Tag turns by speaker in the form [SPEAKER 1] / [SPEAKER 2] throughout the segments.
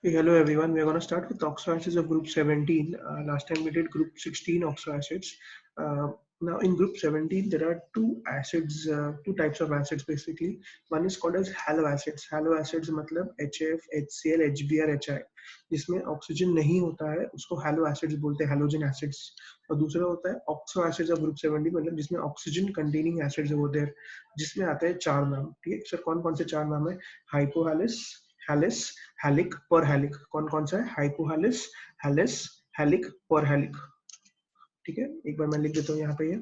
[SPEAKER 1] Hey, hello everyone. We're going to start with oxo acids of group 17. Last time we did group 16 oxo acids. Now in group 17 there are two types of acids basically. One is called as halo acids. Halo acids मतलब HF, HCl, HBr, HI. जिसमें oxygen नहीं होता है उसको halo acids बोलते हैं, halogen acids. और दूसरा होता है oxo acids of group 17 मतलब जिसमें ऑक्सीजन कंटेनिंग एसिड्स होते हैं, जिसमें आते हैं चार नाम. ठीक है सर, कौन कौन से चार नाम है? हाइपोहालिस, हैलिस, हैलिक, परहैलिक. कौन कौन सा है? हाइपोहालिस, हैलिस, हैलिक, परहैलिक. ठीक है, एक बार मैं लिख देता हूँ यहाँ पे. ये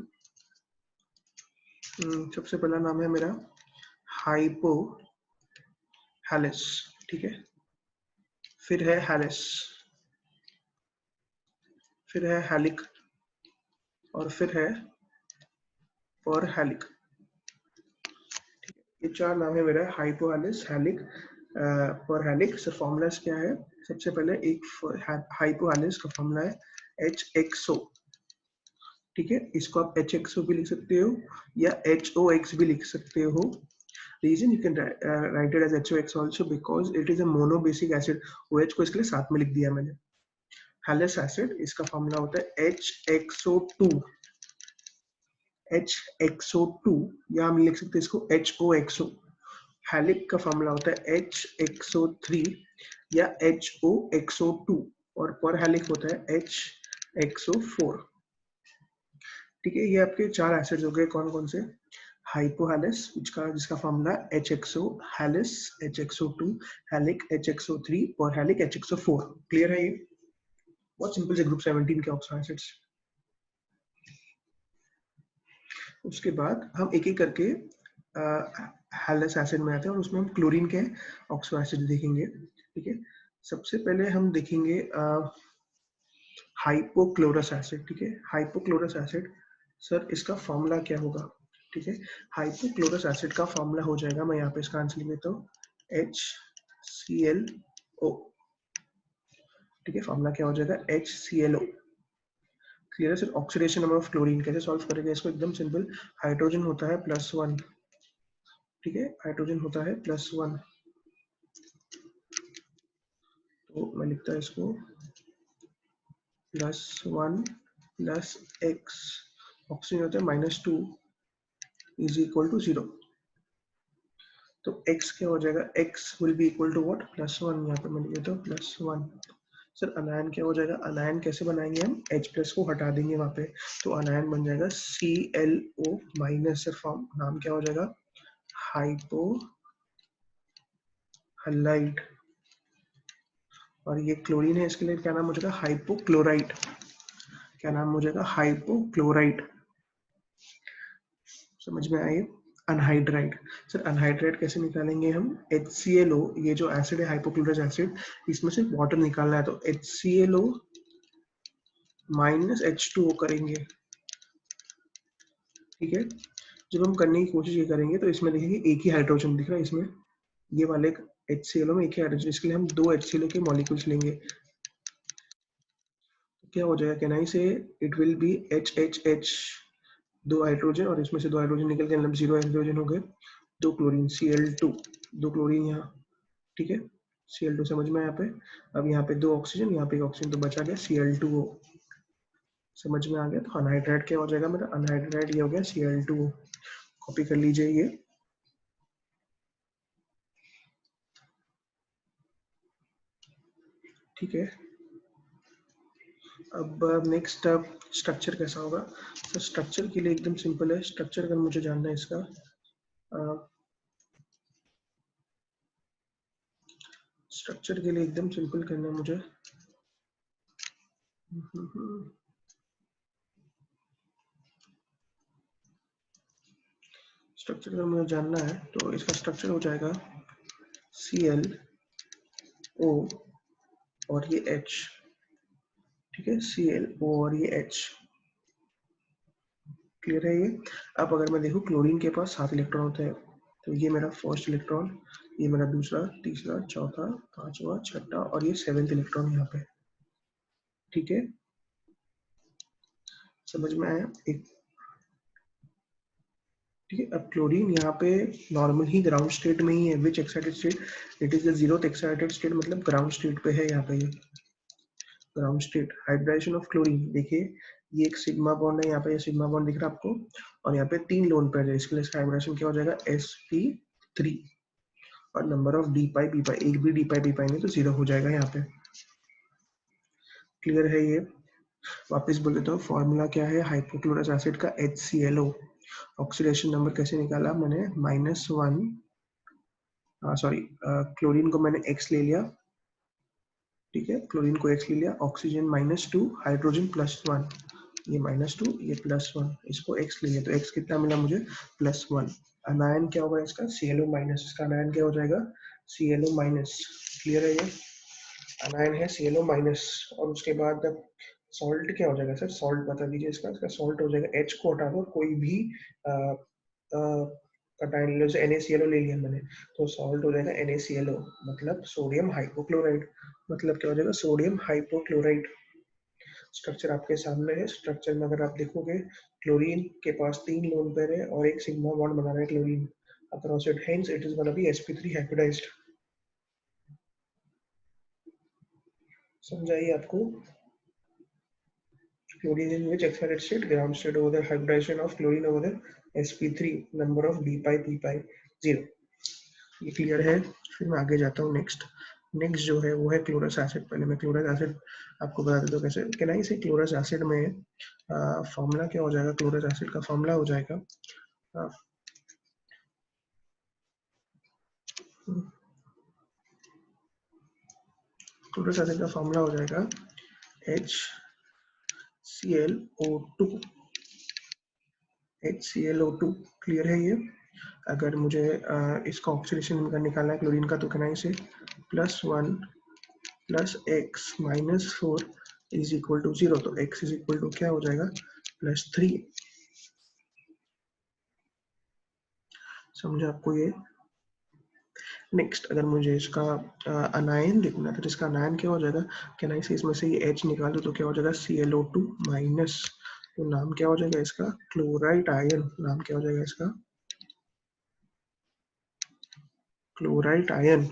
[SPEAKER 1] सबसे पहला नाम है मेरा हाइपोहालिस. ठीक है, फिर है हैलिस, फिर है हैलिक और फिर है परहैलिक. ये चार नाम है मेरा, हाइपोहालिस, हैलिक, परहैलिक. सर फॉर्मूलाज क्या है? सबसे पहले एक हाइपोहालिस का फॉर्मूला है HXO. ठीक है, इसको आप HXO भी लिख सकते हो या HOX भी लिख सकते हो. Reason you can write it as HOX also because it is a monobasic acid. OH को इसके लिए साथ में लिख दिया मैंने. हैलिस एसिड, इसका फॉर्मूला होता है HXO2. HXO2 या हम लिख सकते हैं इसको HOXO. हैलिक का फॉर्मूला होता है HXO3 या HOXO2 और परहैलिक होता है HXO4. ठीक है, ये आपके चार एसिड्स हो गए. कौन कौन से? हाइपोहालिस जिसका formula HXO, Halley's HXO2, हैलिक HXO3 और हैलिक HXO4. क्लियर है? ये बहुत सिंपल से ग्रुप 17 के ऑक्सो एसिड्स. उसके बाद हम एक एक करके हैलिस एसिड में आते हैं और उसमें हम क्लोरीन के ऑक्सो एसिड देखेंगे. ठीक है, सबसे पहले हम देखेंगे हाइपोक्लोरस एसिड. ठीक है, हाइपोक्लोरस एसिड. सर इसका फॉर्मूला क्या होगा? ठीक है, हाइपोक्लोरस एसिड का फॉर्मूला हो जाएगा, मैं यहाँ पे इसका आंसर लिख देता हूँ, HClO. ठीक है, फॉर्मूला क्या हो जाएगा? HClO. क्लियर है sir? Oxidation number of chlorine कैसे सॉल्व करेंगे इसको? एकदम सिंपल. हाइड्रोजन होता है +1. ठीक है, हाइड्रोजन होता है +1. तो मैं लिखता है इसको +1 + x. ऑक्सीजन होता है -2 = 0. तो x क्या हो जाएगा? x will be equal to what? +1. यहाँ पे मैं लिख देता हूँ +1. सर अनायन क्या हो जाएगा? अनायन कैसे बनाएंगे हम? H+ को हटा देंगे वहां पे, तो अनायन बन जाएगा ClO-. सर फॉर्म नाम क्या हो जाएगा? Hypo halide. और ये क्लोरीन है, इसके लिए क्या नाम हो जाएगा? हाइपोक्लोराइट. क्या नाम हो जाएगा? हाइपोक्लोराइट. समझ में आए? अनहाइड्राइड. सर अनहाइड्राइड कैसे निकालेंगे हम? HClO, ये जो एसिड है हाइपोक्लोरस एसिड, इसमें से वाटर निकालना है, तो HClO -H2O करेंगे. ठीक है, जब हम करने की कोशिश ये करेंगे तो इसमें देखेंगे एक ही हाइड्रोजन दिख रहा है इसमें, ये वाले HClO में एक ही हाइड्रोजन. इसके लिए हम दो HClO के मॉलिक्यूल्स लेंगे. तो क्या हो जाएगा? कैन आई से इट विल बी HHH, दो हाइड्रोजन, और इसमें से दो हाइड्रोजन निकल के 0 हाइड्रोजन हो गए. दो क्लोरीन Cl2, दो क्लोरीन यहाँ. ठीक है, Cl2 समझ में यहाँ पे. अब यहाँ पे दो ऑक्सीजन, यहाँ पे एक ऑक्सीजन, तो बचा गया Cl2O. समझ में आ गया? तो अनहाइड्राइड क्या हो जाएगा मेरा? अनहाइड्राइड ये हो गया Cl2O. कॉपी कर लीजिए ये. ठीक है, अब नेक्स्ट स्ट्रक्चर कैसा होगा? तो स्ट्रक्चर के लिए एकदम सिंपल है. स्ट्रक्चर अगर मुझे जानना है इसका, स्ट्रक्चर के लिए एकदम सिंपल करना है मुझे. स्ट्रक्चर अगर मुझे जानना है तो इसका स्ट्रक्चर हो जाएगा ClO और ये H. ठीक है, ClO और ये H. क्लियर है ये? अब अगर मैं देखूं, क्लोरीन के पास 7 इलेक्ट्रॉन होते हैं, तो ये मेरा फर्स्ट इलेक्ट्रॉन, ये मेरा दूसरा, तीसरा, चौथा, पांचवा, छठा और ये 7th इलेक्ट्रॉन यहाँ पे. ठीक है, समझ में आया? एक ठीक है। अब क्लोरीन यहाँ पे नॉर्मल ही ग्राउंड स्टेट में ही है, which excited state, it is the zeroth excited state, मतलब ग्राउंड स्टेट पे है यहाँ पे, ये ground state. Hybridisation of chlorine, देखिए ये एक सिग्मा बॉन्ड है यहाँ पे, ये सिग्मा बॉन्ड दिख रहा है आपको, और यहाँ पे 3 लोन पेयर है, इसके लिए इसका हाइब्रिडाइजेशन क्या हो जाएगा, sp3, और number of d pi p pi, एक भी डी पाई पी पाई नहीं तो 0 हो जाएगा यहाँ पे। क्लियर है ये। वापस बोल देता हूँ, फॉर्मूला क्या है हाइपोक्लोरस एसिड का, HClO। ऑक्सीडेशन नंबर कैसे निकाला मैंने, -1, सॉरी क्लोरीन को मैंने x ले लिया, ठीक है, क्लोरीन को x ले लिया, ऑक्सीजन -2, हाइड्रोजन +1, ये -2 ये +1, इसको x ले लिया तो x कितना मिला मुझे, +1। अनायन क्या होगा इसका, ClO-, इसका अनायन क्या हो जाएगा, ClO-। क्लियर है ये, अनायन है ClO-। और उसके बाद सॉल्ट क्या हो जाएगा सर, सॉल्ट बता दीजिए इसका, इसका सॉल्ट हो जाएगा, H को हटा दो, कोई भी कटायन ले लो, जैसे NaClO ले लिया मैंने, तो सॉल्ट हो जाएगा NaClO, मतलब सोडियम हाइपोक्लोराइड, मतलब क्या हो जाएगा, सोडियम हाइपोक्लोराइड। स्ट्रक्चर आपके सामने है, स्ट्रक्चर में अगर आप देखोगे, क्लोरीन के पास 3 लोन पेयर है और एक सिग्मा बॉन्ड बना रहा है chlorine across it, hence it is gonna be sp3 hybridized. समझाइए आपको, chlorine in which excited state, ground state over there, hybridization of chlorine over there, sp3, number of d pi p pi 0। ये clear है। फिर मैं आगे जाता हूँ, next जो है वो है क्लोरस एसिड। पहले मैं क्लोरस एसिड आपको बता देता हूँ कैसे, कैन आई से क्लोरस एसिड में फॉर्मूला क्या हो जाएगा, क्लोरस एसिड का फॉर्मूला हो जाएगा क्लोरस एसिड का फॉर्मूला हो जाएगा HClO2। क्लियर है ये। अगर मुझे इसका ऑक्सीडेशन निकालना है क्लोरीन का, तो कहना इसे +1 + x -4 इज इक्वल टू 0, तो x इज इक्वल टू क्या हो जाएगा, +3। समझे आपको ये। नेक्स्ट अगर मुझे इसका अनायन देखना है, तो इसका अनायन क्या हो जाएगा, क्या ना, इसमें से ये H निकाल दो तो क्या हो जाएगा, ClO2-, तो नाम क्या हो जाएगा इसका, क्लोराइड आयन। नाम क्या हो जाएगा इसका, क्लोराइड आयन।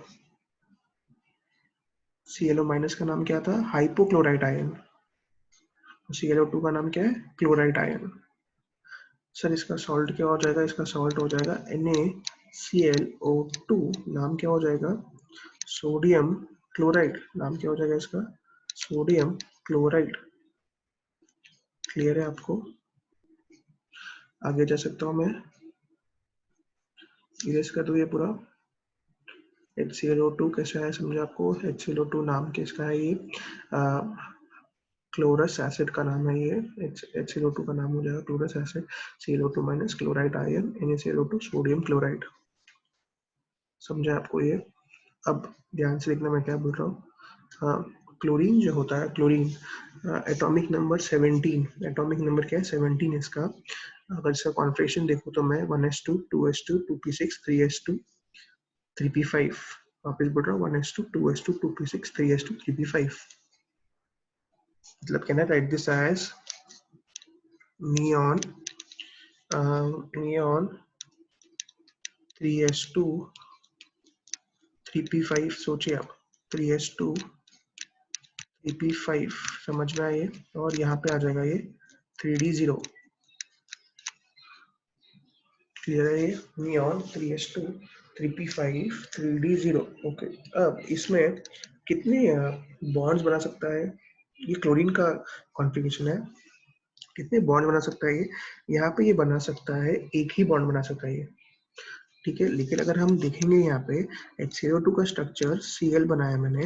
[SPEAKER 1] ClO- का नाम क्या था, हाइपोक्लोराइड आयन। ClO2 का नाम क्या है, क्लोराइड आयन। सर इसका सॉल्ट क्या हो जाएगा, इसका सॉल्ट हो जाएगा NaClO2, नाम क्या हो जाएगा, सोडियम क्लोराइड। नाम क्या हो जाएगा इसका, सोडियम क्लोराइड। क्लियर है आपको। आगे जा सकता हूँ मैं, इरेज कर दूँ ये पूरा। HClO2 कैसा है समझे आपको, HClO2 नाम किसका है, ये क्लोरस एसिड का नाम है, ये HClO2 का नाम हो जाएगा chlorous acid, ClO2- chloride ion, NaClO2 sodium chloride. समझे आपको ये। अब ध्यान से देखना मैं क्या बोल रहा हूँ। हाँ, क्लोरीन जो होता है, chlorine atomic number 17, atomic number क्या है, 17 इसका। अगर इसका कॉन्फ़िगरेशन देखो तो मैं 1s2 2s2 2p6 3s2 3p5, वापस बोल रहा हूँ, 1s2 2s2 2p6 3s2 3p5, मतलब कहना write this as neon neon 3s2 3p5। सोचिए आप, 3s2 3p5, समझ में आए, और यहाँ पे आ जाएगा ये 3d0। क्लियर है ये, neon 3s2 3p5 3d0। Okay, अब इसमें कितने बॉन्ड्स बना सकता है, ये क्लोरीन का कॉन्फ़िगरेशन है, कितने बॉन्ड बना सकता है ये, यहाँ पे ये बना सकता है, एक ही बॉन्ड बना सकता है ये, ठीक है। लेकिन अगर हम देखेंगे यहाँ पे HClO2 का स्ट्रक्चर, Cl बनाया मैंने,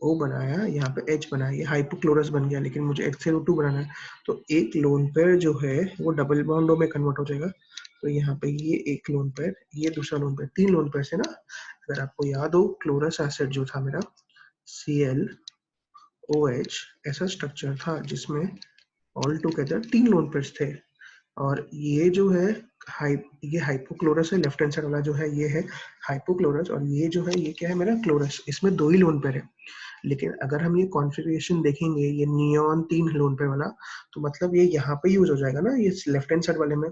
[SPEAKER 1] O बनाया, यहाँ पे H बनाया, ये हाइपोक्लोरस बन गया, लेकिन मुझे HClO2 बनाना है, तो एक लोन पेयर जो है वो डबल बॉन्डों में कन्वर्ट हो जाएगा। तो यहाँ पे ये एक लोन पेयर, ये दूसरा लोन पेयर, 3 लोन पेयर से ना। अगर आपको याद हो, क्लोरस एसिड जो था मेरा, ClOH, ऐसा स्ट्रक्चर था जिसमें ऑल टुगेदर 3 लोन पेयर्स थे, और ये जो है ये हाइपोक्लोरस है, लेफ्ट हैंड साइड वाला जो है ये है हाइपोक्लोरस, और ये जो है ये क्या है मेरा क्लोरस, इसमें 2 ही लोन पेयर है। लेकिन अगर हम ये कॉन्फ़िगरेशन देखेंगे, ये नियॉन 3 लोन पेयर वाला, तो मतलब ये यहाँ पे यूज हो जाएगा ना, ये लेफ्ट हैंड साइड वाले में।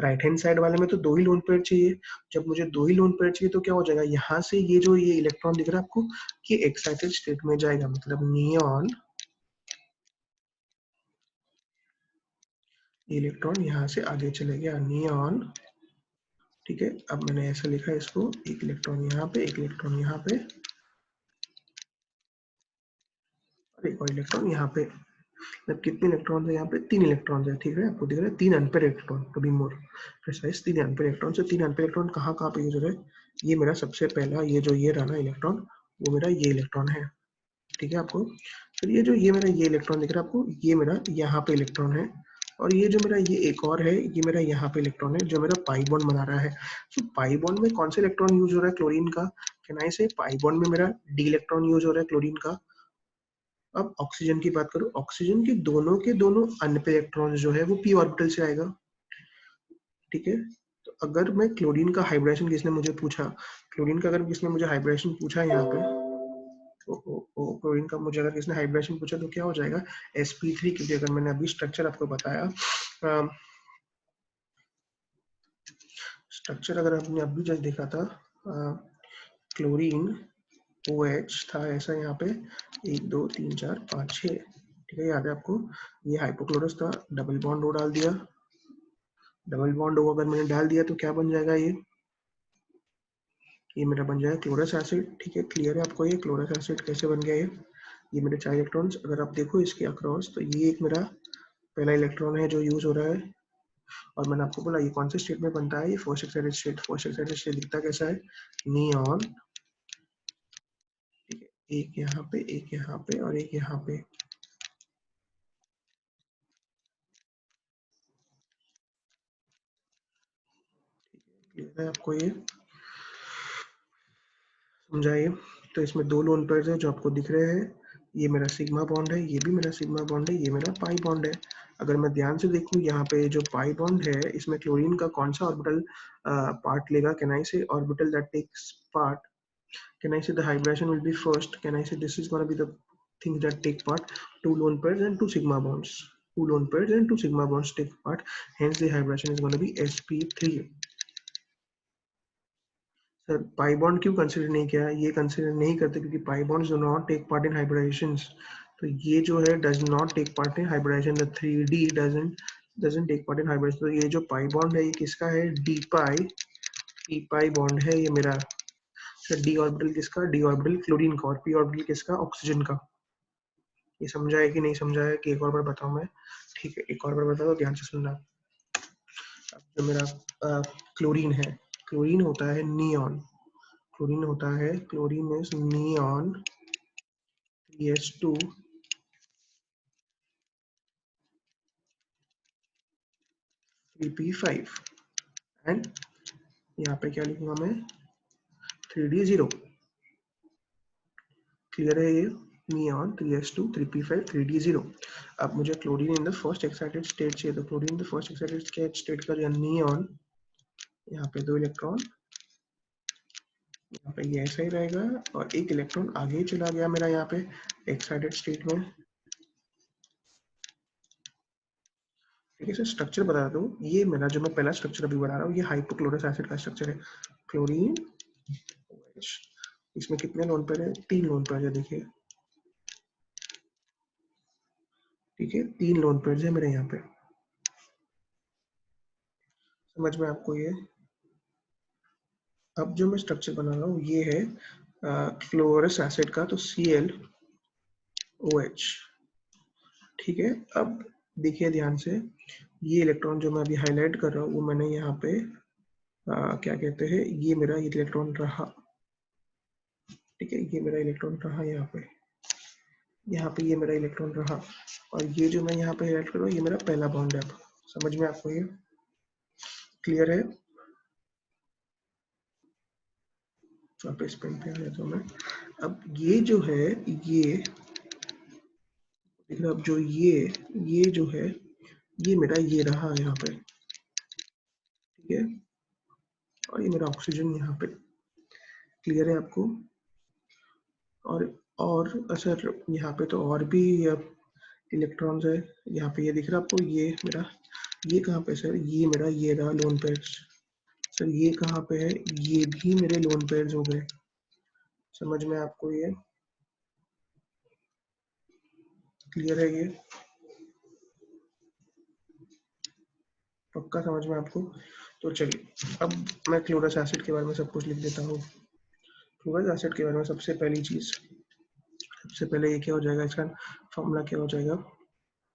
[SPEAKER 1] राइट हैंड साइड वाले में तो 2 ही लोन पेयर चाहिए। जब मुझे 2 ही लोन पेयर चाहिए तो क्या हो जाएगा, यहाँ से ये जो ये इलेक्ट्रॉन दिख रहा है आपको, ये एक्साइटेड स्टेट में जाएगा, मतलब नियॉन इलेक्ट्रॉन यहाँ से आगे चले गया, नियॉन। ठीक है, अब मैंने ऐसा लिखा है इसको, एक इलेक्ट्रॉन यहाँ पे, एक इलेक्ट्रॉन यहाँ पे, और एक और इलेक्ट्रॉन यहाँ पे। मतलब कितने इलेक्ट्रॉन है यहाँ पे, 3 इलेक्ट्रॉन है। ठीक है, आपको दिख रहा है 3 unpair electron, to be more precise 3 unpair electron. से 3 अनपेयर इलेक्ट्रॉन कहाँ कहाँ पे यूज हो रहा है, ये मेरा सबसे पहला, ये जो ये रहा ना इलेक्ट्रॉन, वो मेरा ये इलेक्ट्रॉन है। ठीक है आपको, फिर ये जो ये मेरा ये इलेक्ट्रॉन दिख रहा है आपको, ये मेरा यहाँ पे इलेक्ट्रॉन है। और ये जो मेरा ये एक और है, ये मेरा यहाँ पे इलेक्ट्रॉन है जो मेरा पाई बॉन्ड बना रहा है। तो पाई बॉन्ड में कौन सा इलेक्ट्रॉन यूज हो रहा है, क्लोरीन का। कैन आई से पाई बॉन्ड में मेरा डी इलेक्ट्रॉन यूज हो रहा है क्लोरीन का। अब ऑक्सीजन की बात करूं, ऑक्सीजन के दोनों अनपेयर इलेक्ट्रॉन जो है वो पी ऑर्बिटल से आएगा। ठीक है, तो अगर मैं क्लोरीन का हाइब्रिडेशन किसने मुझे पूछा, क्लोरीन का अगर किसने मुझे हाइब्रिडेशन पूछा यहाँ पे, तो क्लोरीन का मुझे अगर किसने हाइब्रिडेशन पूछा तो क्या हो जाएगा, sp3। क्योंकि अगर मैंने अभी स्ट्रक्चर आपको बताया, स्ट्रक्चर अगर आपने अभी जस्ट देखा था, क्लोरीन OH था ऐसा यहाँ पे, 1 2 3 4 5 6। ठीक है, याद है आपको, ये हाइपोक्लोरस था, डबल बॉन्ड ओ डाल दिया। डबल बॉन्ड ओ अगर मैंने डाल दिया तो क्या बन जाएगा, ये मेरा बन जाएगा क्लोरस एसिड। ठीक है, क्लियर है आपको ये क्लोरस एसिड कैसे बन गया ये मेरे 4 इलेक्ट्रॉन्स अगर आप देखो इसके अक्रॉस, तो ये एक मेरा पहला इलेक्ट्रॉन है जो यूज हो रहा है। और मैंने आपको बोला ये कौन से स्टेट में बनता है, ये first excited state. First excited state दिखता कैसा है, नियॉन। ठीक है, एक यहाँ पे, एक यहाँ पे और एक यहाँ पे। क्लियर है आपको ये, समझाइए। तो इसमें 2 लोन पेयर्स है जो आपको दिख रहे हैं, ये मेरा सिग्मा बॉन्ड है, ये भी मेरा सिग्मा बॉन्ड है, ये मेरा पाई बॉन्ड है। अगर मैं ध्यान से देखूं यहाँ पे जो पाई बॉन्ड है, इसमें क्लोरीन का कौन सा ऑर्बिटल पार्ट लेगा, can I say orbital that takes part, can I say the hybridization will be first, can I say this is going to be the things that take part, 2 lone pairs and 2 sigma bonds, 2 lone pairs and 2 sigma bonds take part, hence the hybridization is going to be sp3। Sir pi bond क्यों consider नहीं किया, ये consider नहीं करते क्योंकि pi bonds do not take part in hybridisations. तो ये जो है does not take part in hybridisation, the 3D doesn't take part in hybridization। तो ये जो पाई बॉन्ड है ये किसका है, D pi, p pi bond है ये मेरा। सर डी ऑर्बिटल किसका, डी ऑर्बिटल क्लोरीन का, और पी ऑर्बिटल किसका, ऑक्सीजन का। ये समझा है कि नहीं समझा है कि एक और बार बताऊं मैं, ठीक है एक और बार बता दो, ध्यान से सुनना। जो मेरा क्लोरीन है, क्लोरीन होता है नियॉन, क्लोरीन होता है, chlorine is neon 3s2 3p5 and यहाँ पे क्या लिखूंगा मैं, 3d0। क्लियर है ये, नियॉन 3s2 3p5 3d0। अब मुझे chlorine in the first excited state चाहिए, तो chlorine in the first excited state का जो नियॉन, यहाँ पे 2 इलेक्ट्रॉन, यहाँ पे ये ऐसा ही रहेगा, और एक इलेक्ट्रॉन आगे ही चला गया मेरा यहाँ पे एक्साइटेड स्टेट में। ठीक है सर, स्ट्रक्चर बता दो, ये मेरा जो मैं पहला स्ट्रक्चर अभी बना रहा हूँ, ये हाइपोक्लोरस एसिड का स्ट्रक्चर है, क्लोरीन OH। इसमें कितने लोन पेयर है, 3 लोन पेयर है, देखिए। ठीक है, 3 लोन पेयर है मेरे यहाँ पे, समझ में आपको ये। अब जो मैं स्ट्रक्चर बना रहा हूँ ये है क्लोरस एसिड का, तो ClOH। ठीक है, अब देखिए ध्यान से, ये इलेक्ट्रॉन जो मैं अभी हाईलाइट कर रहा हूँ वो मैंने यहाँ पे क्या कहते हैं, ये मेरा इलेक्ट्रॉन रहा। ठीक है, ये मेरा इलेक्ट्रॉन रहा यहाँ पे ये मेरा इलेक्ट्रॉन रहा, और ये जो मैं यहाँ पे हाईलाइट कर रहा हूँ ये मेरा पहला बॉन्ड है। अब समझ में आपको ये क्लियर है, आप इस पेन पे आ जाता हूँ मैं। अब ये जो है, ये देखिए, अब जो ये जो है, ये मेरा ये रहा यहाँ पे। ठीक है, और ये मेरा ऑक्सीजन यहाँ पे, क्लियर है आपको। और और सर यहाँ पे तो और भी इलेक्ट्रॉन्स है। यहाँ पे ये दिख रहा है आपको, ये मेरा, ये कहाँ पे सर, ये मेरा, ये रहा लोन पेयर्स। सर ये कहाँ पे है, ये भी मेरे लोन पेयर्स हो गए। समझ में आपको ये क्लियर है? ये पक्का समझ में आपको? तो चलिए अब मैं क्लोरस एसिड के बारे में सब कुछ लिख देता हूँ। क्लोरस एसिड के बारे में सबसे पहली चीज, सबसे पहले ये क्या हो जाएगा, इसका फॉर्मूला क्या हो जाएगा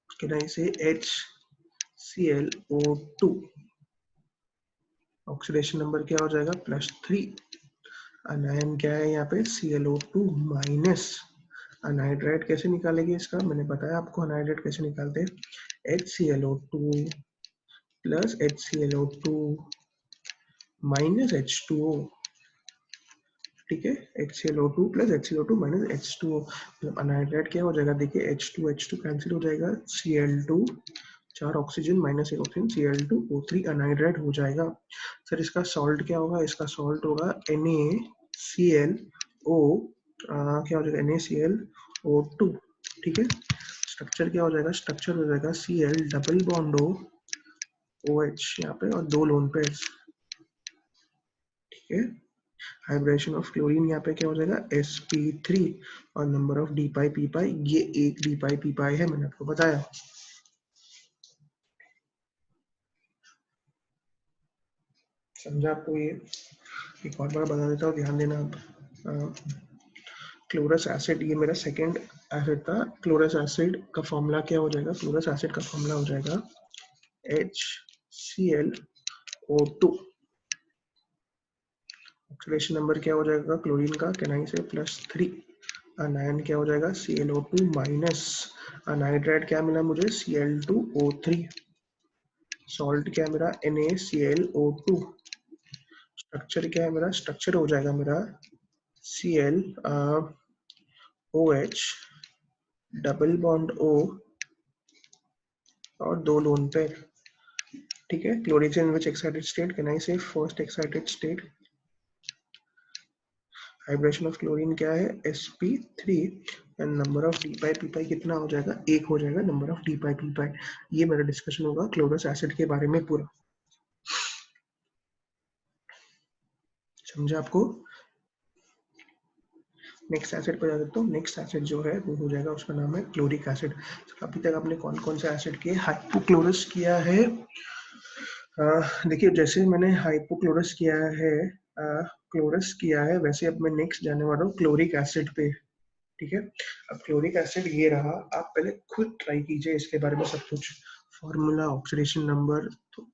[SPEAKER 1] कि नहीं से HClO2, ऑक्सीडेशन नंबर क्या हो जाएगा +3, अनायन क्या है यहाँ पे Cl2 माइनस, अनहाइड्राइड कैसे निकालेंगे इसका, मैंने बताया आपको अनहाइड्राइड कैसे निकालते हैं, HClO2 plus HClO2 minus H2O, ठीक है, HClO2 plus HClO2 minus H2O, मतलब अनहाइड्राइड क्या हो जाएगा, देखिए H2 कैंसिल हो जाएगा, Cl2 4 oxygen minus 1 oxygen, Cl2O3 anhydride हो जाएगा। सर इसका सॉल्ट क्या होगा, इसका सॉल्ट होगा NaClO, क्या हो जाएगा NaClO2, ठीक है। स्ट्रक्चर क्या हो जाएगा, स्ट्रक्चर हो जाएगा Cl double bond O OH यहाँ पे और 2 लोन पेयर्स, ठीक है। हाइब्रिडेशन ऑफ क्लोरीन यहाँ पे क्या हो जाएगा sp3 और number of d pi p pi, ये एक डी पाई पी पाई है, मैंने आपको बताया। समझा आपको ये? एक और बार बता देता हूँ, ध्यान देना आप। क्लोरस एसिड, ये मेरा सेकेंड एसिड था। क्लोरस एसिड का फॉर्मूला क्या हो जाएगा, क्लोरस एसिड का फॉर्मूला हो जाएगा HClO2, ऑक्सीडेशन नंबर क्या हो जाएगा क्लोरीन का, कैनाइन से +3, अनायन क्या हो जाएगा Cl2 माइनस, अनहाइड्राइड क्या मिला मुझे Cl2O3, सॉल्ट क्या है मेरा NaClO2, स्ट्रक्चर क्या है मेरा, स्ट्रक्चर हो जाएगा मेरा ClOH डबल बॉन्ड O और 2 लोन पेयर, ठीक है। Chlorine which excited state, can I say first excited state. Hybridisation of chlorine क्या है sp3 and number of d pi p pi कितना हो जाएगा, एक हो जाएगा number of d pi p pi. ये मेरा डिस्कशन होगा क्लोरस एसिड के बारे में पूरा। समझा आपको? नेक्स्ट एसिड पर जा सकता हूँ। नेक्स्ट एसिड जो है वो हो जाएगा, उसका नाम है क्लोरिक एसिड। अभी तक आपने कौन कौन से एसिड किए, हाइपोक्लोरस किया है। देखिए जैसे मैंने हाइपोक्लोरस किया है, क्लोरस किया है, वैसे अब मैं नेक्स्ट जाने वाला हूँ क्लोरिक एसिड पे, ठीक है। अब क्लोरिक एसिड ये रहा, आप पहले खुद ट्राई कीजिए इसके बारे में सब कुछ, फॉर्मूला ऑक्सीडेशन नंबर तो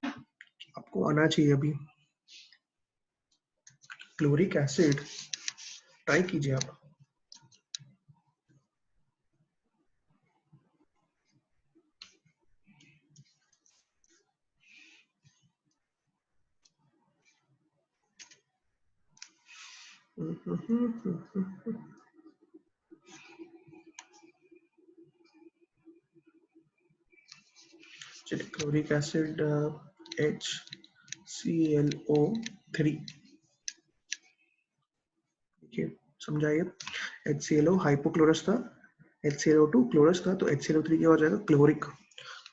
[SPEAKER 1] आपको आना चाहिए अभी। क्लोरिक एसिड ट्राई कीजिए आप। चलिए क्लोरिक एसिड HClO3, देखिए समझाइए। HClO हाइपोक्लोरस था, HClO2 क्लोरस था, तो HClO3 क्या हो जाएगा क्लोरिक।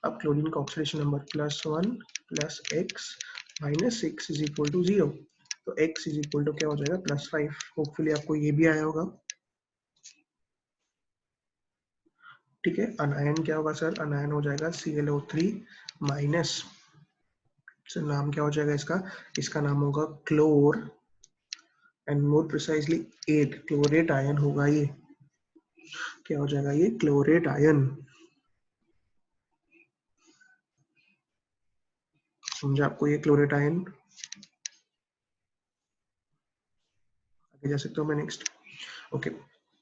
[SPEAKER 1] अब क्लोरीन का oxidation number +1 plus x minus 6 is equal to 0, तो x इज इक्वल टू क्या हो जाएगा +5। होपफुली आपको ये भी आया होगा, ठीक है। अनायन क्या होगा सर, अनायन हो जाएगा Cl3 माइनस, सर नाम क्या हो जाएगा इसका, इसका नाम होगा chlor and more precisely 8 chlorate ion होगा ये, क्या हो जाएगा ये क्लोरेट आयन। समझा आपको ये क्लोरेट आयन? आगे जा सकता हूँ मैं नेक्स्ट, ओके।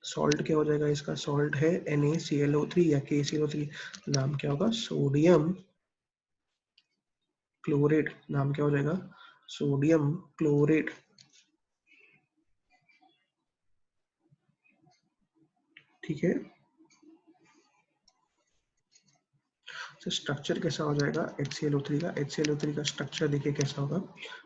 [SPEAKER 1] सॉल्ट क्या हो जाएगा इसका, सॉल्ट है NaClO3 या KClO3, नाम क्या होगा सोडियम क्लोरेट, नाम क्या हो जाएगा सोडियम क्लोरेट, ठीक है। तो स्ट्रक्चर कैसा हो जाएगा HClO3 का? HClO3 का स्ट्रक्चर देखिए कैसा होगा।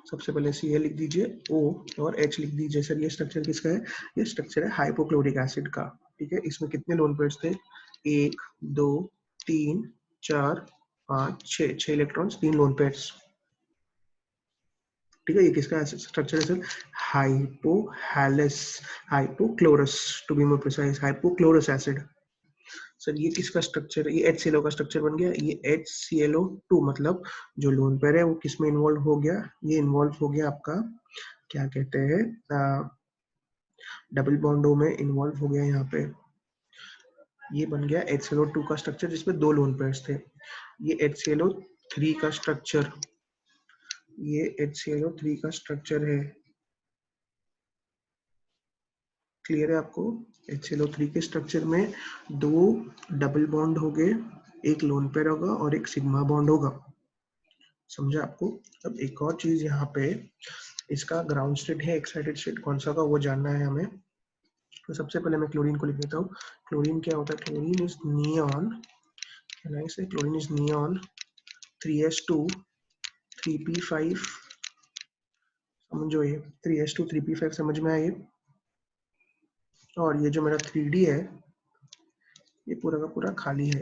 [SPEAKER 1] सबसे पहले Cl लिख दीजिए, O और H लिख दीजिए। सर ये स्ट्रक्चर किसका है? ये स्ट्रक्चर है हाइपोक्लोरिक एसिड का। ठीक है, इसमें कितने लोन पेयर्स थे? 1 2 3 4 5 6 इलेक्ट्रॉन्स, 3 लोन पेयर्स। ठीक है, ये किसका स्ट्रक्चर है sir? Hypohalous, hypochlorous to be more precise, hypochlorous acid. Sir ये किसका स्ट्रक्चर है? ये HClO का स्ट्रक्चर बन गया। ये HClO2 मतलब जो लोन पेयर है वो किस में इन्वॉल्व हो गया? ये इन्वॉल्व हो गया आपका, क्या कहते हैं, डबल बॉन्डो में इन्वॉल्व हो गया यहाँ पे। ये बन गया HClO2 का स्ट्रक्चर जिसमें 2 लोन पेयर्स थे। ये HClO3 का स्ट्रक्चर, ये HClO3 का स्ट्रक्चर है। क्लियर है आपको? HClO3 के स्ट्रक्चर में 2 डबल बॉन्ड हो गए, एक लोन पेयर होगा और एक सिग्मा बॉन्ड होगा। समझा आपको? अब एक और चीज यहाँ पे, इसका ग्राउंड स्टेट है, एक्साइटेड स्टेट कौन सा का वो जानना है हमें। तो सबसे पहले मैं क्लोरीन को लिख देता हूँ। क्लोरीन क्या होता है? क्लोरीन इज नियॉन, से chlorine is neon 3s2 3p5। समझो ये 3s2 3p5 समझ में आए? और ये जो मेरा 3D है ये पूरा का पूरा खाली है।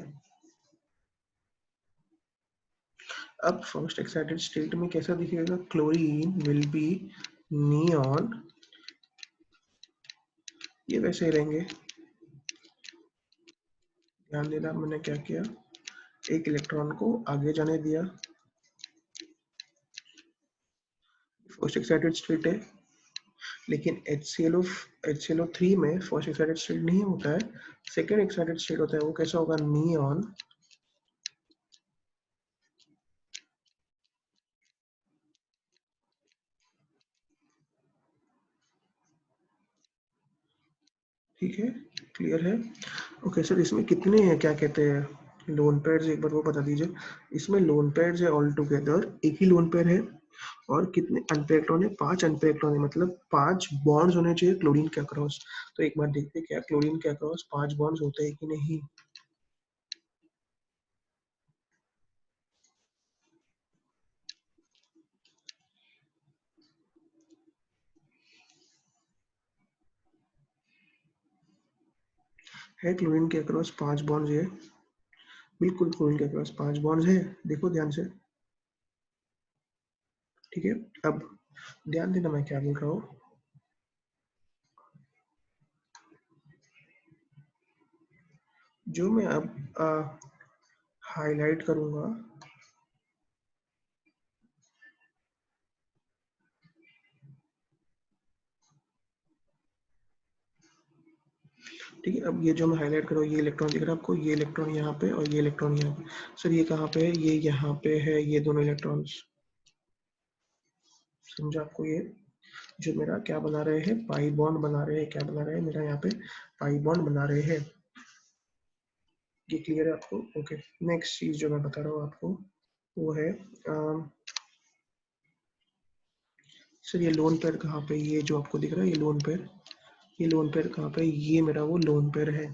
[SPEAKER 1] अब फर्स्ट एक्साइटेड स्टेट में कैसा दिखेगा? क्लोरीन विल बी नियॉन, ये वैसे ही रहेंगे। ध्यान देना मैंने क्या किया, एक इलेक्ट्रॉन को आगे जाने दिया। फर्स्ट एक्साइटेड स्टेट है, लेकिन HClO3 में फर्स्ट एक्साइटेड स्टेट नहीं होता है, सेकेंड एक्साइटेड स्टेट होता है। वो कैसा होगा? नियॉन, ठीक है, क्लियर है? ओके सर, इसमें कितने हैं, क्या कहते हैं, लोन पेयर्स, एक बार वो बता दीजिए। इसमें लोन पेयर्स है ऑल टुगेदर, एक ही लोन पेयर है। और कितने अनपेयर इलेक्ट्रॉन है? 5 अनपेयर इलेक्ट्रॉन है, मतलब 5 बॉन्ड्स होने चाहिए क्लोरीन के अक्रॉस। तो एक बार देखते हैं क्या क्लोरीन के अक्रॉस 5 बॉन्ड्स होते हैं कि नहीं। है क्लोरीन के अक्रॉस 5 बॉन्ड्स है, बिल्कुल क्लोरीन के अक्रॉस 5 बॉन्ड्स है। देखो ध्यान से, ठीक है। अब ध्यान देना मैं क्या बोल रहा हूँ। जो मैं अब हाईलाइट करूंगा, ठीक है। अब ये जो मैं हाईलाइट कर रहा हूँ, ये इलेक्ट्रॉन दिख रहा है आपको, ये इलेक्ट्रॉन यहाँ पे और ये इलेक्ट्रॉन यहाँ पे। सर ये कहाँ पे है? ये यहाँ पे है, ये दोनों इलेक्ट्रॉन्स। समझा आपको? ये जो मेरा क्या बना रहे हैं, पाई बॉन्ड बना रहे हैं। क्या बना रहे हैं? मेरा यहाँ पे पाई बॉन्ड बना रहे हैं। ये क्लियर है आपको? ओके, नेक्स्ट चीज जो मैं बता रहा हूँ आपको वो है, सर ये लोन पेयर कहाँ पे? ये जो आपको दिख रहा है ये लोन पेयर, ये लोन पेयर कहाँ पे? ये मेरा वो लोन पेयर है।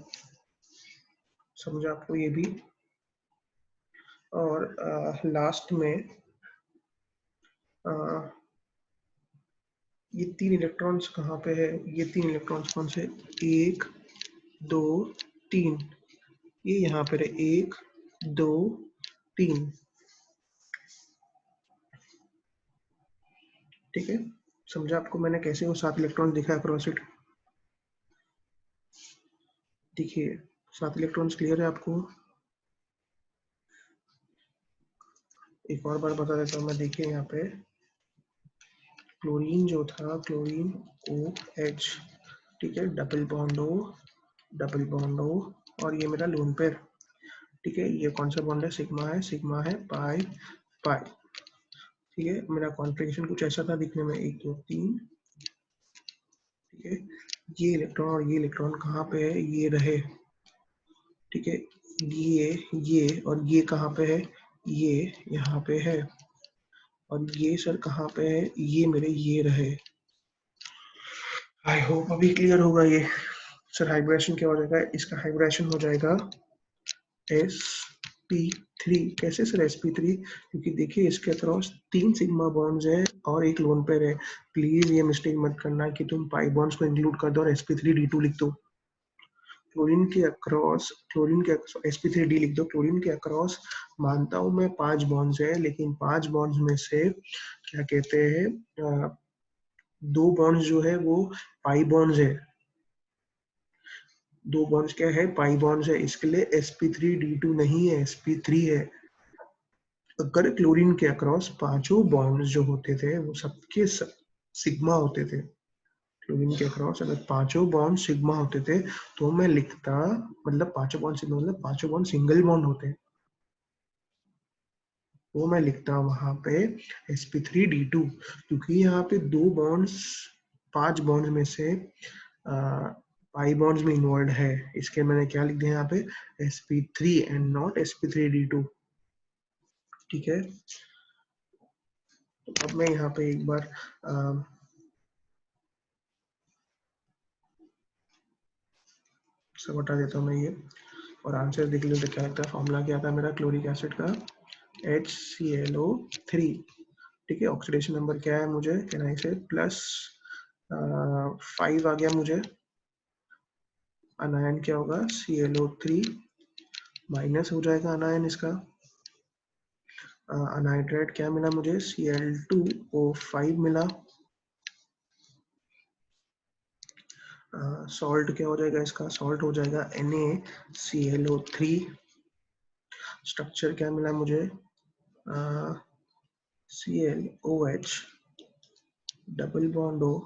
[SPEAKER 1] समझा आपको ये भी? और लास्ट में आ, ये 3 इलेक्ट्रॉन्स कहाँ पे है? ये 3 इलेक्ट्रॉन्स कौन से? 1 2 3, ये यहाँ पर है 1 2 3। ठीक है, समझा आपको मैंने कैसे वो 7 इलेक्ट्रॉन दिखा अक्रॉस इट? देखिए 7 इलेक्ट्रॉन्स क्लियर है आपको? एक और बार बता देता हूँ मैं। देखिए यहाँ पे क्लोरीन जो था, क्लोरीन OH, ठीक है, double bond O, double bond O, और ये मेरा लोन पेयर। ठीक है, ये कौन सा बॉन्ड है? सिग्मा है, सिग्मा है पाई पाई। ठीक है, मेरा कॉन्फ़िगरेशन कुछ ऐसा था दिखने में, 1 2 3। ठीक है, ये इलेक्ट्रॉन और ये इलेक्ट्रॉन कहाँ पे है? ये रहे। ठीक है, ये और ये कहाँ पे है? ये यहाँ पे है। और ये सर कहाँ पे है? ये मेरे ये रहे। आई होप अभी क्लियर होगा ये। सर हाइब्रेशन क्या हो जाएगा? इसका हाइब्रेशन हो जाएगा S sp3 कैसे सर sp3? क्योंकि देखिए इसके अक्रॉस 3 सिग्मा बॉन्ड्स है और एक लोन पेयर है। प्लीज ये मिस्टेक मत करना कि तुम पाई बॉन्ड्स को इंक्लूड कर दो और sp3d2 लिख दो। क्लोरीन के sp3d लिख दो। क्लोरीन के अक्रॉस मानता हूं मैं 5 बॉन्ड्स है, लेकिन 5 बॉन्ड्स में से क्या कहते हैं, 2 बॉन्ड्स जो है वो पाई बॉन्ड्स है। 2 बॉन्ड्स क्या है? पाई बॉन्ड्स है, इसके लिए sp3d2 नहीं है, sp3 है। अगर क्लोरीन के अक्रॉस पांचों बॉन्ड्स जो होते थे वो सबके सब सिग्मा होते थे, क्लोरीन के अक्रॉस अगर पांचों बॉन्ड सिग्मा होते थे तो मैं लिखता, मतलब पांचों बॉन्ड सिग्मा मतलब पांचों बॉन्ड सिंगल बॉन्ड होते, वो मैं लिखता वहां पे sp3d2। क्योंकि यहाँ पे 2 बॉन्ड्स 5 बॉन्ड्स में से पाई बॉन्ड्स में इन्वॉल्व है, इसके मैंने क्या लिख दिया यहाँ पे sp3 एंड नॉट sp3d2। ठीक है, तो अब मैं यहाँ पे एक बार सब हटा देता हूँ मैं ये, और आंसर देख लो तो क्या लगता है। फॉर्मूला क्या था मेरा क्लोरिक एसिड का? HClO3। ठीक है, ऑक्सीडेशन नंबर क्या है मुझे कहना इसे +5 आ गया मुझे। अनायन क्या होगा? ClO3 माइनस हो जाएगा अनायन इसका। अनाइट्रेट क्या मिला मुझे? Cl2O5 मिला। सॉल्ट क्या हो जाएगा इसका? सॉल्ट हो जाएगा NaClO3। स्ट्रक्चर क्या मिला मुझे? ClOH double bond O।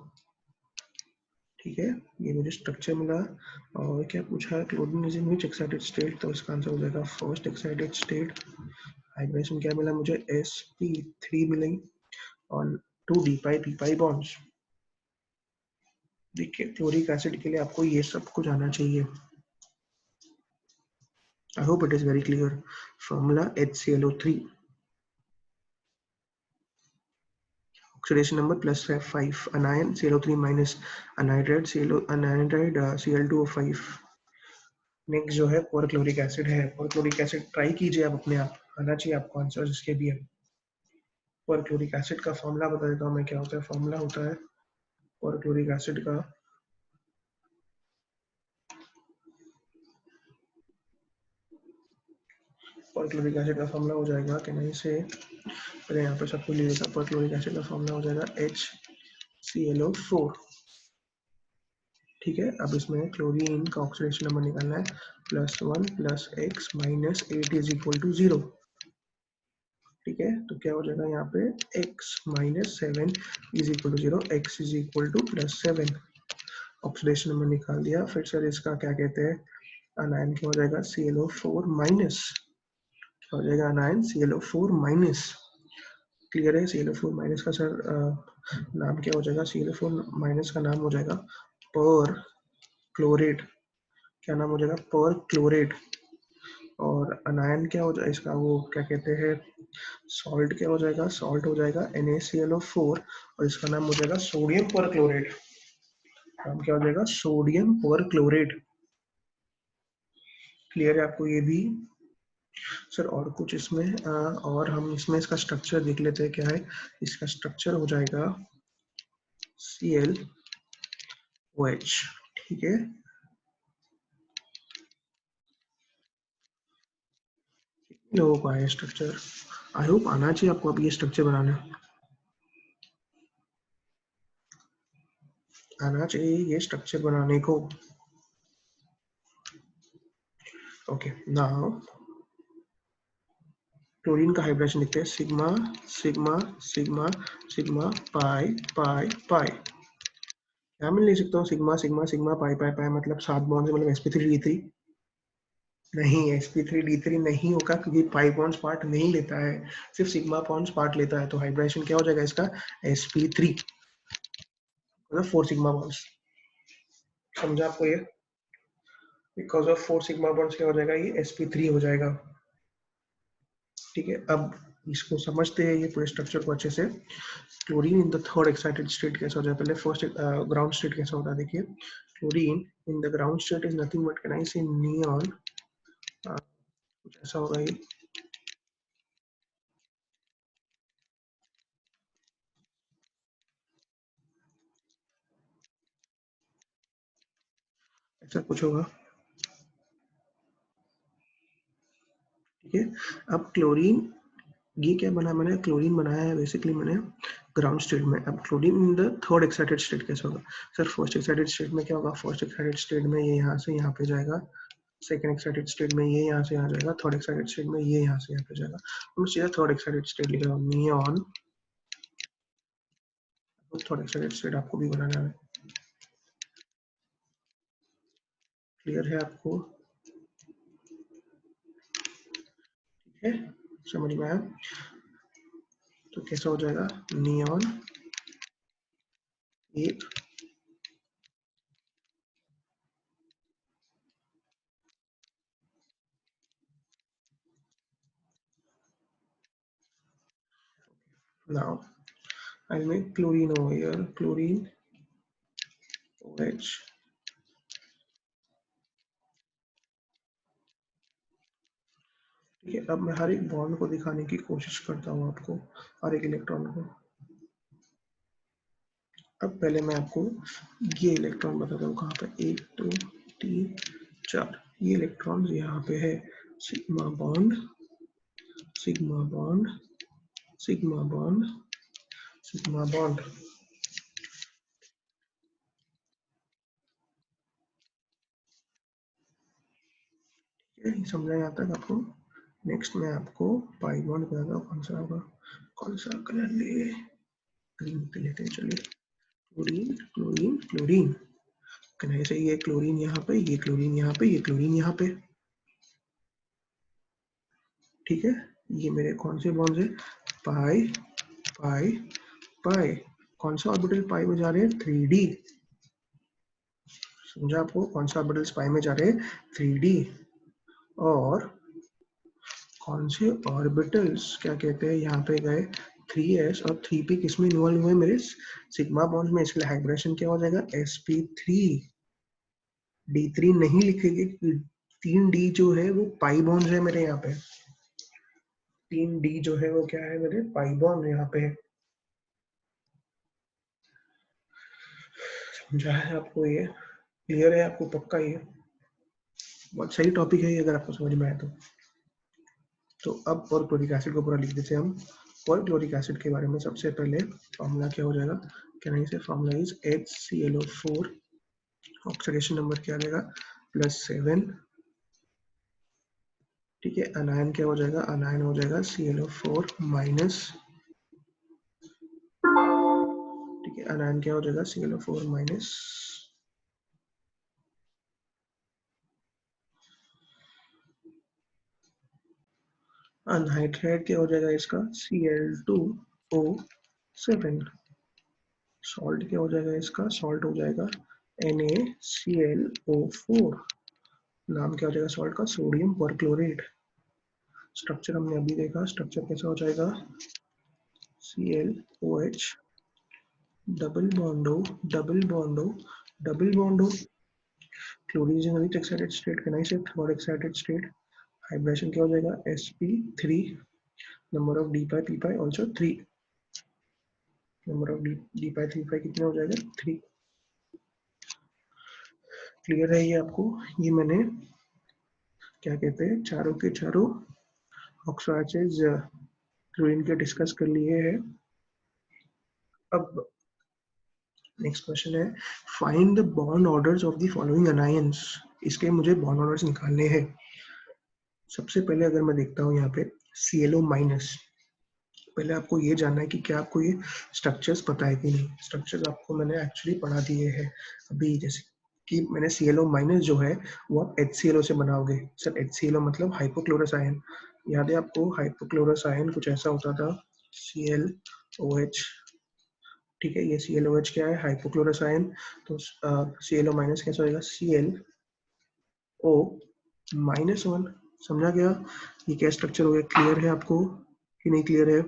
[SPEAKER 1] ठीक है, ये मुझे स्ट्रक्चर मिला। और क्या पूछा है? Chlorine is in which excited state, तो इसका आंसर हो जाएगा फर्स्ट एक्साइटेड स्टेट। हाइब्रेशन क्या मिला मुझे? sp3 मिली और 2 डी पाई बॉन्ड्स। देखिए क्लोरिक एसिड के लिए आपको ये सब कुछ आना चाहिए। I hope it is very clear. Formula HClO3, oxidation number +5, anion ClO3 minus anhydride Cl2O5। Next जो है पोर क्लोरिक एसिड है। पोर क्लोरिक एसिड ट्राई कीजिए आप अपने आप, आना चाहिए आपको आंसर इसके भी है। पोर क्लोरिक एसिड का फॉर्मूला बता देता हूँ मैं क्या होता है। फॉर्मूला होता है पोर क्लोरिक एसिड का, पोर क्लोरिक एसिड का फॉर्मूला हो जाएगा कि नहीं से, पहले यहाँ पे सब कुछ लिख देता। पोर क्लोरिक एसिड का फॉर्मूला हो जाएगा HClO4। ठीक है, अब इसमें क्लोरीन का ऑक्सीडेशन नंबर निकालना है, +1 + x - 8 = 0। ठीक है, तो क्या हो जाएगा यहाँ पे x - 7 = 0, x +7। ऑक्सीडेशन नंबर निकाल दिया। फिर सर इसका क्या कहते हैं, अनायन क्या हो जाएगा? ClO4 माइनस, क्या हो जाएगा अनायन? ClO4 minus. क्लियर है? ClO4 माइनस का सर नाम क्या हो जाएगा? ClO4 माइनस का नाम हो जाएगा पर क्लोरेट। क्या नाम हो जाएगा? पर क्लोरेट। और अनायन क्या हो जाएगा इसका? वो क्या कहते हैं, सॉल्ट क्या हो जाएगा? सॉल्ट हो जाएगा NaClO4 और इसका नाम हो जाएगा सोडियम पर क्लोरेट। नाम क्या हो जाएगा? सोडियम पर क्लोरेट। क्लियर है आपको ये भी? सर और कुछ इसमें और हम इसमें इसका स्ट्रक्चर देख लेते हैं क्या है। इसका स्ट्रक्चर हो जाएगा ClOH। ठीक है, लोगों को आया स्ट्रक्चर। आई होप आना चाहिए आपको अब ये स्ट्रक्चर बनाना, आना चाहिए ये स्ट्रक्चर बनाने को। ओके, नाउ क्लोरीन का हाइब्रिडेशन लिखते हैं sigma sigma sigma sigma pi pi pi. क्या मैं लिख सकता हूँ? Sigma sigma sigma pi pi pi मतलब 7 बॉन्ड से, मतलब sp3d3। नहीं, sp3d3 नहीं होगा क्योंकि पाई बॉन्ड्स पार्ट नहीं लेता है, सिर्फ सिग्मा बॉन्ड्स पार्ट लेता है। तो हाइब्रिडेशन क्या हो जाएगा इसका? sp3 मतलब 4 सिग्मा बॉन्ड्स। समझा आपको ये? बिकॉज ऑफ 4 सिग्मा बॉन्ड्स क्या हो जाएगा? ये sp3 हो जाएगा। ठीक है, अब इसको समझते हैं ये पूरे स्ट्रक्चर को अच्छे से। Chlorine in the third excited state कैसा हो जाए? पहले फर्स्ट ग्राउंड स्टेट कैसा होता है देखिए। Chlorine in the ground state is nothing but can I से नियॉन कुछ ऐसा होगा ये। ऐसा कुछ होगा। ठीक है, अब क्लोरीन, ये क्या बना मैंने, क्लोरीन बनाया है बेसिकली मैंने ग्राउंड स्टेट में। अब chlorine in the third excited state कैसे होगा? सर फर्स्ट एक्साइटेड स्टेट में क्या होगा, फर्स्ट एक्साइटेड स्टेट में ये यहाँ से यहाँ पे जाएगा, सेकंड एक्साइटेड स्टेट में ये यहाँ से यहाँ जाएगा, थर्ड एक्साइटेड स्टेट में ये यहाँ से यहाँ पे जाएगा। तो मैं सीधा थर्ड एक्साइटेड स्टेट लिख रहा हूँ, नियॉन। थर्ड एक्साइटेड स्टेट आपको भी बनाना है। क्लियर है आपको? ठीक है, समझ में आया? तो कैसा हो जाएगा, नियॉन एक, now I'll make chlorine over here, chlorine OH। ठीक है, अब मैं हर एक बॉन्ड को दिखाने की कोशिश करता हूँ आपको, हर एक इलेक्ट्रॉन को। अब पहले मैं आपको ये इलेक्ट्रॉन बताता हूँ कहाँ पे, 1 2 3 4, ये इलेक्ट्रॉन यहाँ पे है, sigma bond, sigma bond, sigma bond, sigma bond. समझा यहाँ तक आपको? नेक्स्ट मैं आपको पाई बॉन्ड बताता हूँ कौन सा होगा, कौन सा कलर ले, ग्रीन पे लेते हैं चलिए। क्लोरीन क्लोरीन क्लोरीन, कहना ऐसे ये क्लोरीन यहाँ पे, ये क्लोरीन यहाँ पे, ये क्लोरीन यहाँ पे। ठीक है, ये मेरे कौन से बॉन्ड्स है, पाई पाई पाई। कौन सा ऑर्बिटल पाई में जा रहे हैं, 3D। समझा आपको, कौन सा ऑर्बिटल पाई में जा रहे हैं, 3D। और कौन से ऑर्बिटल्स क्या कहते हैं यहाँ पे गए, 3s और 3p किसमें इन्वॉल्व हुए, मेरे सिग्मा बॉन्ड में, इसलिए हाइब्रेशन क्या हो जाएगा, sp3। d3 नहीं लिखेंगे, 3d जो है वो पाई बॉन्ड है मेरे यहाँ पे, 3d जो है वो क्या है मेरे, पाई बॉन्ड यहाँ पे है। समझा है आपको ये? क्लियर है आपको पक्का ये? बहुत सही टॉपिक है ये अगर आपको समझ में आए तो अब और क्लोरिक एसिड को पूरा लिख देते हैं हम। और क्लोरिक एसिड के बारे में सबसे पहले फॉर्मूला क्या हो जाएगा, कहना से formula is HClO4, oxidation number क्या आ जाएगा, +7। ठीक है, अनायन क्या हो जाएगा, अनायन हो जाएगा ClO4 माइनस। ठीक है, अनायन क्या हो जाएगा, ClO4 माइनस। अनहाइड्राइड क्या हो जाएगा इसका, Cl2O7। सॉल्ट क्या हो जाएगा इसका, सॉल्ट हो जाएगा NaClO4। नाम क्या हो जाएगा सॉल्ट का, सोडियम परक्लोरेट। स्ट्रक्चर हमने अभी देखा, स्ट्रक्चर कैसा हो जाएगा, ClOH, double बॉन्डो, double बॉन्डो, double बॉन्डो। Chlorine is in excited state, कहना इसे थर्ड एक्साइटेड स्टेट। हाइब्रेशन क्या हो जाएगा, sp3, number of d pi p pi also 3, number of d pi 3 pi कितना हो जाएगा, 3। क्लियर है ये आपको? ये मैंने क्या कहते हैं, चारों के चारों ऑक्सो एसिड्स क्लोरीन के डिस्कस कर लिए हैं। अब नेक्स्ट क्वेश्चन है, find the bond orders of the following anions. इसके मुझे बॉन्ड ऑर्डर्स निकालने हैं। सबसे पहले अगर मैं देखता हूँ यहाँ पे ClO माइनस, पहले आपको ये जानना है कि क्या आपको ये स्ट्रक्चर्स पता है कि नहीं। स्ट्रक्चर्स आपको मैंने एक्चुअली पढ़ा दिए हैं अभी, जैसे कि मैंने ClO माइनस जो है वो आप HClO से बनाओगे। सर HClO मतलब हाइपोक्लोरस आयन, याद है आपको, हाइपोक्लोरस आयन कुछ ऐसा होता था, ClOH। ठीक है, ये ClOH क्या है, हाइपोक्लोरस आयन। तो ClO माइनस कैसा होगा, ClO -1। समझा गया? ये क्या स्ट्रक्चर हो गया, क्लियर है आपको कि नहीं क्लियर है?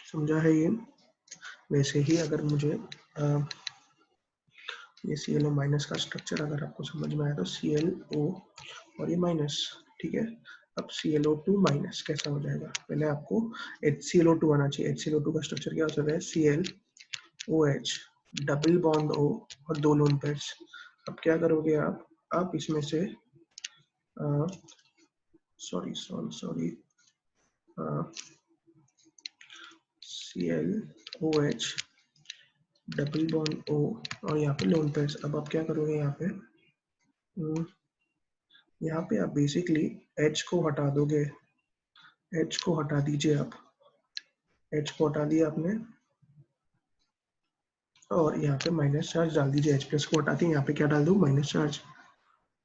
[SPEAKER 1] समझा है ये? वैसे ही अगर मुझे ये ClO माइनस का स्ट्रक्चर अगर आपको समझ में आया तो ClO और ये माइनस, ठीक है। अब ClO2 माइनस कैसा हो जाएगा, पहले आपको HClO2 आना चाहिए। HClO2 का स्ट्रक्चर क्या होता है, ClOH डबल बॉन्ड O और दो लोन पेयर्स। अब क्या करोगे आप इसमें से sorry ClOH double bond O और यहाँ पे लोन पेयर्स। अब आप क्या करोगे यहाँ पे आप बेसिकली H को हटा दोगे, H को हटा दीजिए आप, H को हटा दिया आपने और यहाँ पे माइनस चार्ज डाल दीजिए। H प्लस को हटाते हैं, यहाँ पे क्या डाल दो, माइनस चार्ज,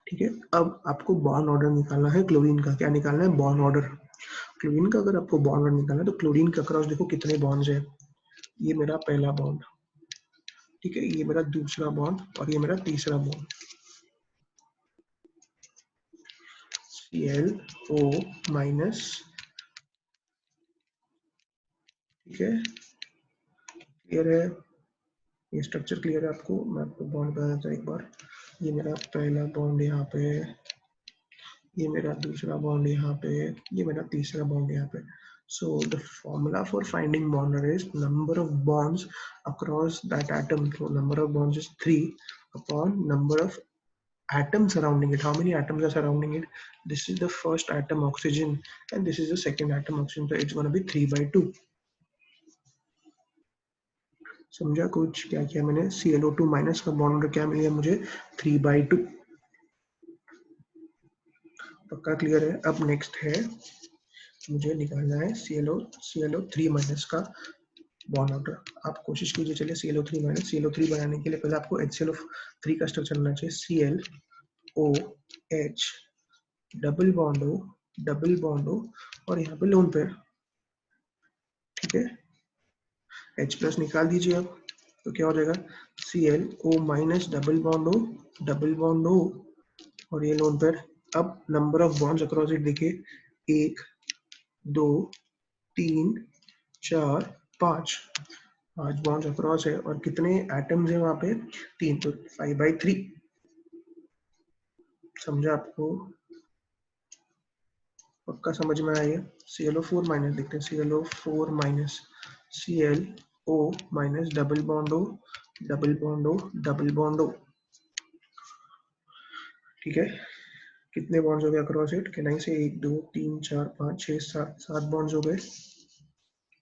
[SPEAKER 1] ठीक है। अब आपको बॉन्ड ऑर्डर निकालना है क्लोरीन का। क्या निकालना है, बॉन्ड ऑर्डर। क्लोरीन का अगर आपको बॉन्ड ऑर्डर निकालना है तो क्लोरीन के अक्रॉस देखो कितने बॉन्ड्स है। ये मेरा पहला बॉन्ड, ठीक है, ये मेरा दूसरा बॉन्ड और ये मेरा तीसरा बॉन्ड। ClO माइनस, ठीक है, क्लियर है, ये स्ट्रक्चर क्लियर है आपको। मैं आपको बॉन्ड बता देता हूँ एक बार। ये मेरा पहला बॉन्ड यहाँ पे, ये मेरा दूसरा बॉन्ड यहाँ पे, ये मेरा तीसरा बॉन्ड यहाँ पे। So the formula for finding bond order is number of bonds across that atom. So number of bonds is 3 upon number of atoms surrounding it. How many atoms are surrounding it? This is the first atom, oxygen, and this is the second atom, oxygen. So it's going to be 3/2. समझा कुछ, क्या किया मैंने, ClO2 minus का bond order क्या मिला मुझे, 3/2। पक्का क्लियर है। अब नेक्स्ट है, मुझे निकालना है ClO3 माइनस का बॉन्ड ऑर्डर। आप कोशिश कीजिए, चलिए ClO3 माइनस, ClO3 बनाने के लिए पहले आपको HClO3 का स्ट्रक्चर होना चाहिए, ClOH डबल बॉन्ड O और यहाँ पे लोन पेयर, ठीक है। H प्लस निकाल दीजिए आप, तो क्या हो जाएगा, ClO minus double bond O और ये लोन पेयर। अब number of bonds across it देखिए, 1 2 3 4 5 बॉन्ड्स अक्रॉस है और कितने एटम्स है वहां पे, 3, तो 5/3। समझा आपको, पक्का समझ में आया। ClO4 माइनस देखते हैं, ClO4 minus ClO minus double bond O, ठीक है। कितने बॉन्ड्स हो गए अक्रॉस इट, कहना से 1 2 3 4 5 6 7 बॉन्ड्स हो गए,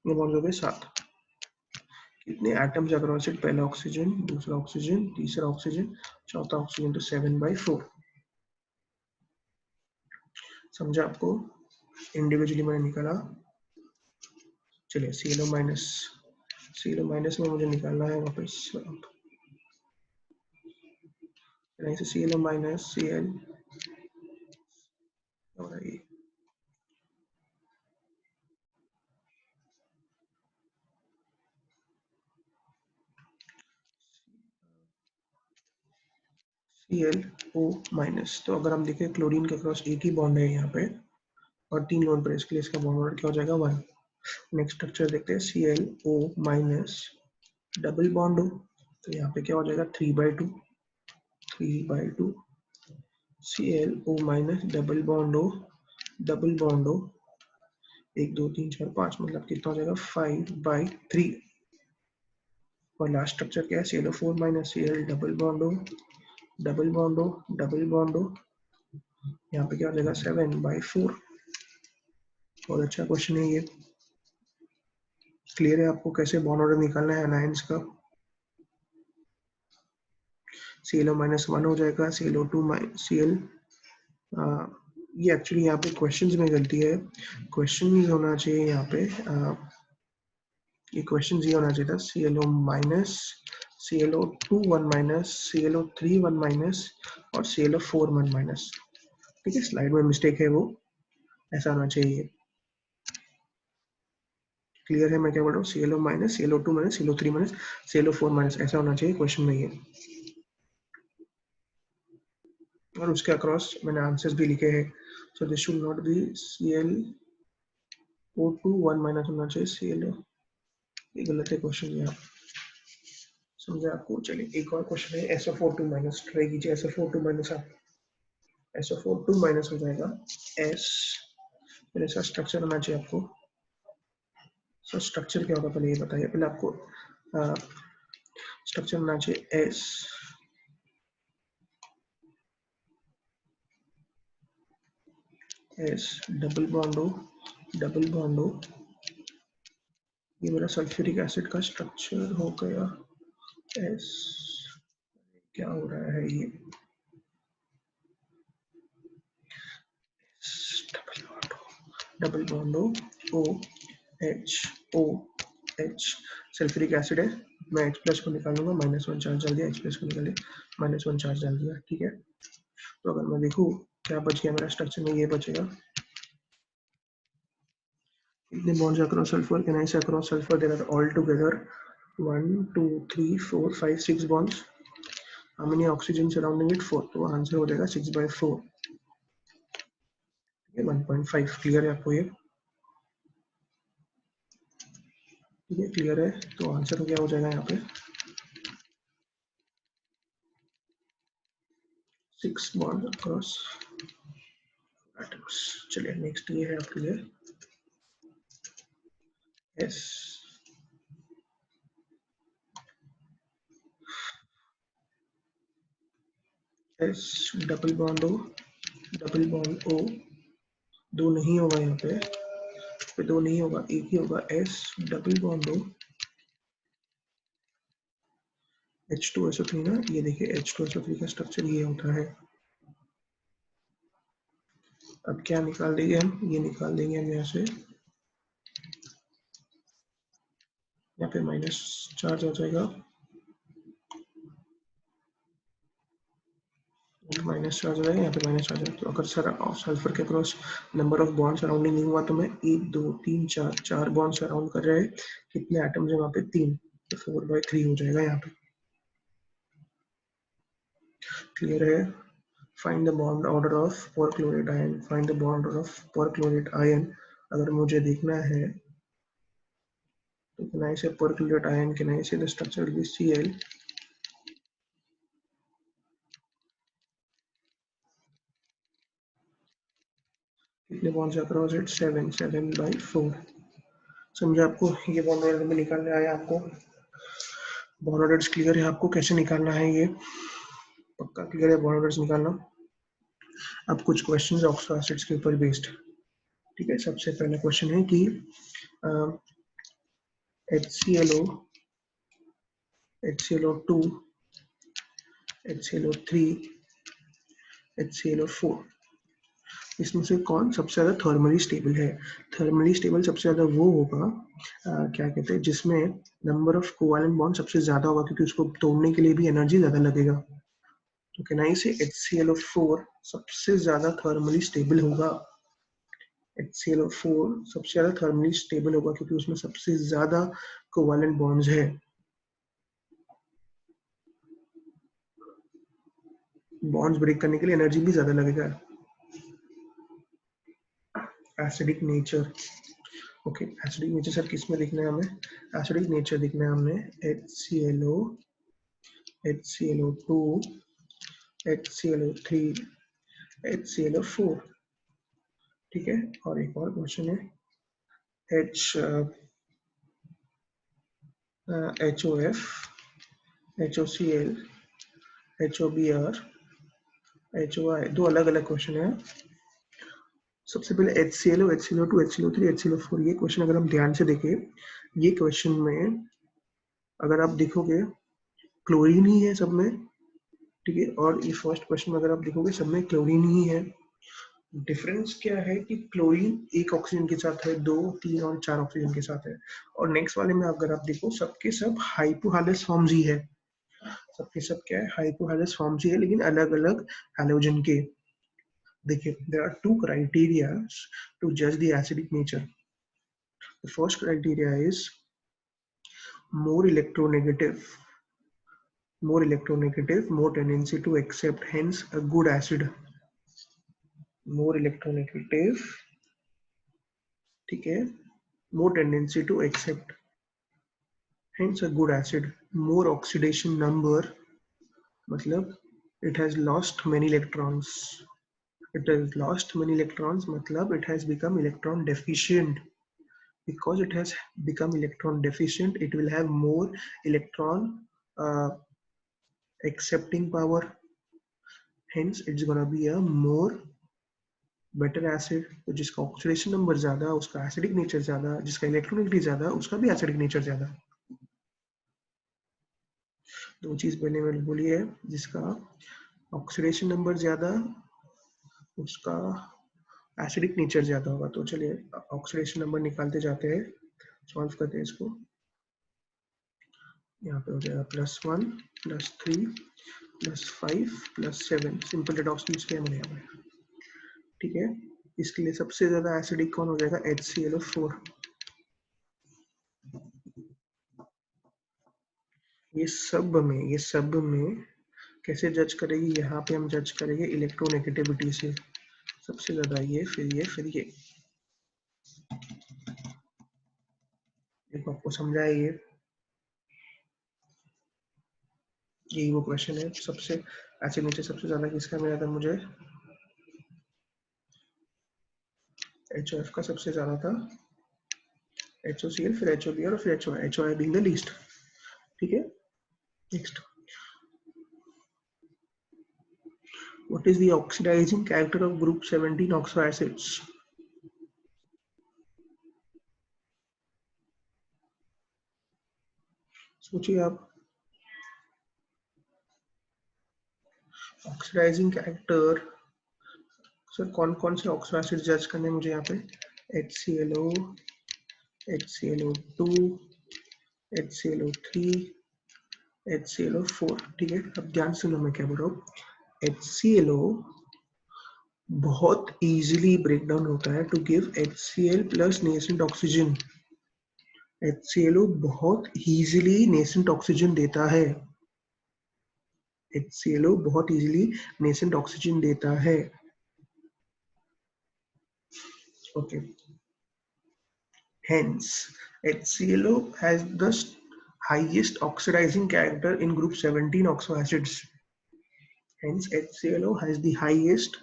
[SPEAKER 1] ये बॉन्ड्स हो गए 7। कितने एटम्स अक्रॉस इट, पहला ऑक्सीजन, दूसरा ऑक्सीजन, तीसरा ऑक्सीजन, चौथा ऑक्सीजन, तो 7/4। समझा आपको, इंडिविजुअली मैंने निकाला। चलिए ClO माइनस में मुझे निकालना है वापस, ClO माइनस Cl और ये ClO माइनस। तो अगर हम देखें क्लोरीन के क्रॉस एक ही बॉन्ड है यहाँ पे और 3 लोन पर, इसके लिए इसका बॉन्ड ऑर्डर क्या हो जाएगा, 1। नेक्स्ट स्ट्रक्चर देखते हैं, ClO minus double bond O, तो यहाँ पे क्या हो जाएगा, 3/2। ClO minus double bond O, 1 2 3 4 5, मतलब कितना हो जाएगा, 5/3। और लास्ट स्ट्रक्चर क्या है, ClO4 minus Cl double bond O, यहाँ पे क्या हो जाएगा, 7/4। बहुत अच्छा क्वेश्चन है ये। क्लियर है आपको कैसे बॉन्ड ऑर्डर निकालना है एनायंस का। ClO माइनस 1 हो जाएगा, ClO2 Cl, ये एक्चुअली यहाँ पे क्वेश्चंस में गलती है, क्वेश्चन ही होना चाहिए यहाँ पे, ये क्वेश्चन ये होना चाहिए था, ClO minus, ClO2 1 minus, ClO3 1 minus और ClO4 1 माइनस, ठीक है। स्लाइड में मिस्टेक है वो, ऐसा होना चाहिए। क्लियर है मैं क्या बोल रहा हूँ, ClO minus, ClO2 minus, ClO3 minus, ClO4 minus, ऐसा होना चाहिए क्वेश्चन में ये। और उसके अक्रॉस मैंने आंसर्स भी लिखे हैं, so this should not be ClO2 1 minus होना चाहिए ClO, ये गलत है क्वेश्चन यहाँ। समझे आपको? चलिए एक और क्वेश्चन है, SO4 माइनस, ट्राई कीजिए SO4 माइनस। आप SO4 माइनस हो जाएगा S, फिर ऐसा स्ट्रक्चर होना चाहिए आपको। सो स्ट्रक्चर क्या होगा पहले ये बताइए, पहले आपको स्ट्रक्चर होना चाहिए एस डबल बॉन्ड हो, ये मेरा सल्फ्यूरिक एसिड का स्ट्रक्चर हो गया एस। क्या हो रहा है ये, डबल बॉन्ड हो, OH सल्फ्यूरिक एसिड है। मैं H प्लस को निकालूंगा, -1 चार्ज डाल दिया, H प्लस को निकाले -1 चार्ज डाल दिया, ठीक है। तो अगर मैं देखूँ क्या बच गया मेरा स्ट्रक्चर में, ये बचेगा। कितने bonds across sulphur, can I say across sulphur there are all together 1 2 3 4 5 6 bonds. How many oxygen surrounding it? 4. तो आंसर हो जाएगा 6/4, 1.5। क्लियर है आपको ये? ठीक है, क्लियर है। तो आंसर क्या हो जाएगा यहाँ पे 6 बॉन्ड अक्रॉस एटम्स। चलिए नेक्स्ट ये है आपके लिए S S double bond O, दो नहीं होगा यहाँ पे दो नहीं होगा, एक ही होगा, एस डबल बॉन्ड ओ H2SO3 ना, ये देखिए H2SO3 का स्ट्रक्चर ये होता है। अब क्या निकाल देंगे हम, ये निकाल देंगे हम यहाँ से, यहाँ पे माइनस चार्ज आ जाएगा, माइनस चार्ज आ जाएगा, यहाँ पे माइनस चार्ज आ जाएगा। तो अगर सल्फर के cross number of bond surrounding नहीं हुआ तो मैं 1 2 3 4 4 बॉन्ड सराउंड कर रहे हैं, कितने एटम्स है वहाँ पे 3, तो 4/3 हो जाएगा यहाँ पे। क्लियर है? Find the bond order of perchlorate ion, find the bond order of perchlorate ion. अगर मुझे देखना है तो can I say perchlorate ion, can I say the structure will be Cl, कितने बॉन्ड्स अक्रॉस इट 7/4। समझे आपको? ये बॉन्ड ऑर्डर में निकालने आया आपको, बॉन्ड ऑर्डर्स क्लियर है आपको कैसे निकालना है ये? पक्का क्लियर है बॉन्ड ऑर्डर्स निकालना? अब कुछ क्वेश्चंस ऑक्सो एसिड्स के ऊपर बेस्ड, ठीक है। सबसे पहला क्वेश्चन है कि HClO, HClO2, HClO3, HClO4, इसमें से कौन सबसे ज्यादा थर्मली स्टेबल है? थर्मली स्टेबल सबसे ज्यादा वो होगा क्या कहते हैं, जिसमें नंबर ऑफ कोवैलेंट बॉन्ड सबसे ज्यादा होगा, क्योंकि उसको तोड़ने के लिए भी एनर्जी ज्यादा लगेगा। तो कैन आई से HClO4 सबसे ज्यादा थर्मली स्टेबल होगा। HClO4 सबसे ज्यादा थर्मली स्टेबल होगा क्योंकि उसमें सबसे ज्यादा कोवैलेंट बॉन्ड्स है। बॉन्ड्स ब्रेक करने के लिए एनर्जी भी ज्यादा लगेगा। Acidic nature, okay, acidic nature sir किस में देखना है हमें? एसिडिक नेचर देखना है हमने HClO, HClO2, HClO3, HClO4, ठीक है। और एक और क्वेश्चन है H HOF, HOCl, HOBr, HOI, दो अलग अलग क्वेश्चन है। सबसे पहले HClO, HClO2, HClO3, HClO4, ये क्वेश्चन अगर हम ध्यान से देखें, ये क्वेश्चन में अगर आप देखोगे क्लोरीन ही है सब में, ठीक है। और ये फर्स्ट क्वेश्चन में अगर आप देखोगे सब में क्लोरीन ही है। डिफरेंस क्या है कि क्लोरीन एक ऑक्सीजन के साथ है, 2 3 और 4 ऑक्सीजन के साथ है। और नेक्स्ट वाले में अगर आप देखो सबके सब हाइपोहाइड्रस फॉर्म्स ही है, सबके सब क्या है, हाइपोहाइड्रस फॉर्म्स ही है, लेकिन अलग अलग हैलोजन के। देखिए there are two criteria to जज the acidic nature. The first criteria is more electronegative, more tendency to accept, hence a good acid, more electronegative, ठीक है, more tendency to accept, hence a good acid। more oxidation number मतलब it has lost many electrons. It has lost many electrons मतलब it has become electron deficient. Because it has become electron deficient, it will have more electron uh, accepting power. Hence it's gonna be a more better acid. तो जिसका oxidation number ज्यादा, उसका acidic nature ज्यादा, जिसका electronegativity ज्यादा, उसका भी acidic nature ज्यादा. दो चीज पहले मैंने बोली है, जिसका ऑक्सीडेशन नंबर ज्यादा, उसका एसिडिक नेचर ज्यादा होगा. तो चलिए ऑक्सीडेशन नंबर निकालते जाते हैं, सॉल्व करते हैं इसको. यहाँ पे हो जाएगा +1 +3 +5 +7. सिंपल रिडॉक्स यूज किया मैंने यहाँ पे. ठीक है, इसके लिए सबसे ज्यादा एसिडिक कौन हो जाएगा? HClO4. ये सब में कैसे जज करेगी? यहाँ पे हम जज करेंगे इलेक्ट्रोनेगेटिविटी से. सबसे ज्यादा ये, फिर ये, फिर ये. देखो आपको समझा है, ये यही वो क्वेश्चन है. सबसे एसिड नीचे सबसे ज्यादा किसका मिला था मुझे? HOF का सबसे ज्यादा था. HOCl, फिर HOBr और फिर HOI. HOI being the least. ठीक है, next. What is the oxidizing character of group 17 oxo acids? सोचिए आप. ऑक्सीडाइजिंग कैरेक्टर सर कौन कौन से ऑक्सो एसिड जज करने मुझे यहाँ पे? HClO, HClO2, HClO3, HClO4. ठीक है, अब ध्यान सुनो मैं क्या बोल रहा हूँ. HClO बहुत इजीली ब्रेक डाउन होता है to give HCl plus nascent oxygen. HClO बहुत इजीली नेसेंट ऑक्सीजन देता है. HClO बहुत इजीली नेसेंट ऑक्सीजन देता है. Okay, hence HClO has the highest oxidizing character in group 17 oxo acids. Hence HClO has the highest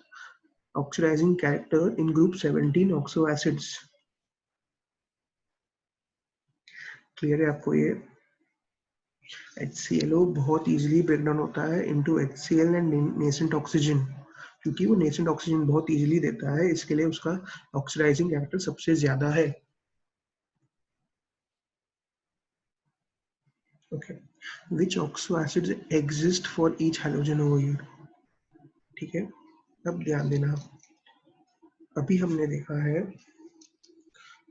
[SPEAKER 1] oxidizing character in group 17 oxo acids. Clear है आपको ये? HClO बहुत easily break down होता है into HCl and nascent oxygen. क्योंकि वो nascent oxygen बहुत easily देता है, इसके लिए उसका ऑक्सीडाइजिंग कैरेक्टर सबसे ज्यादा है. Okay, which oxo acids exist for each halogen over here? ठीक है, अब ध्यान देना. अभी हमने देखा है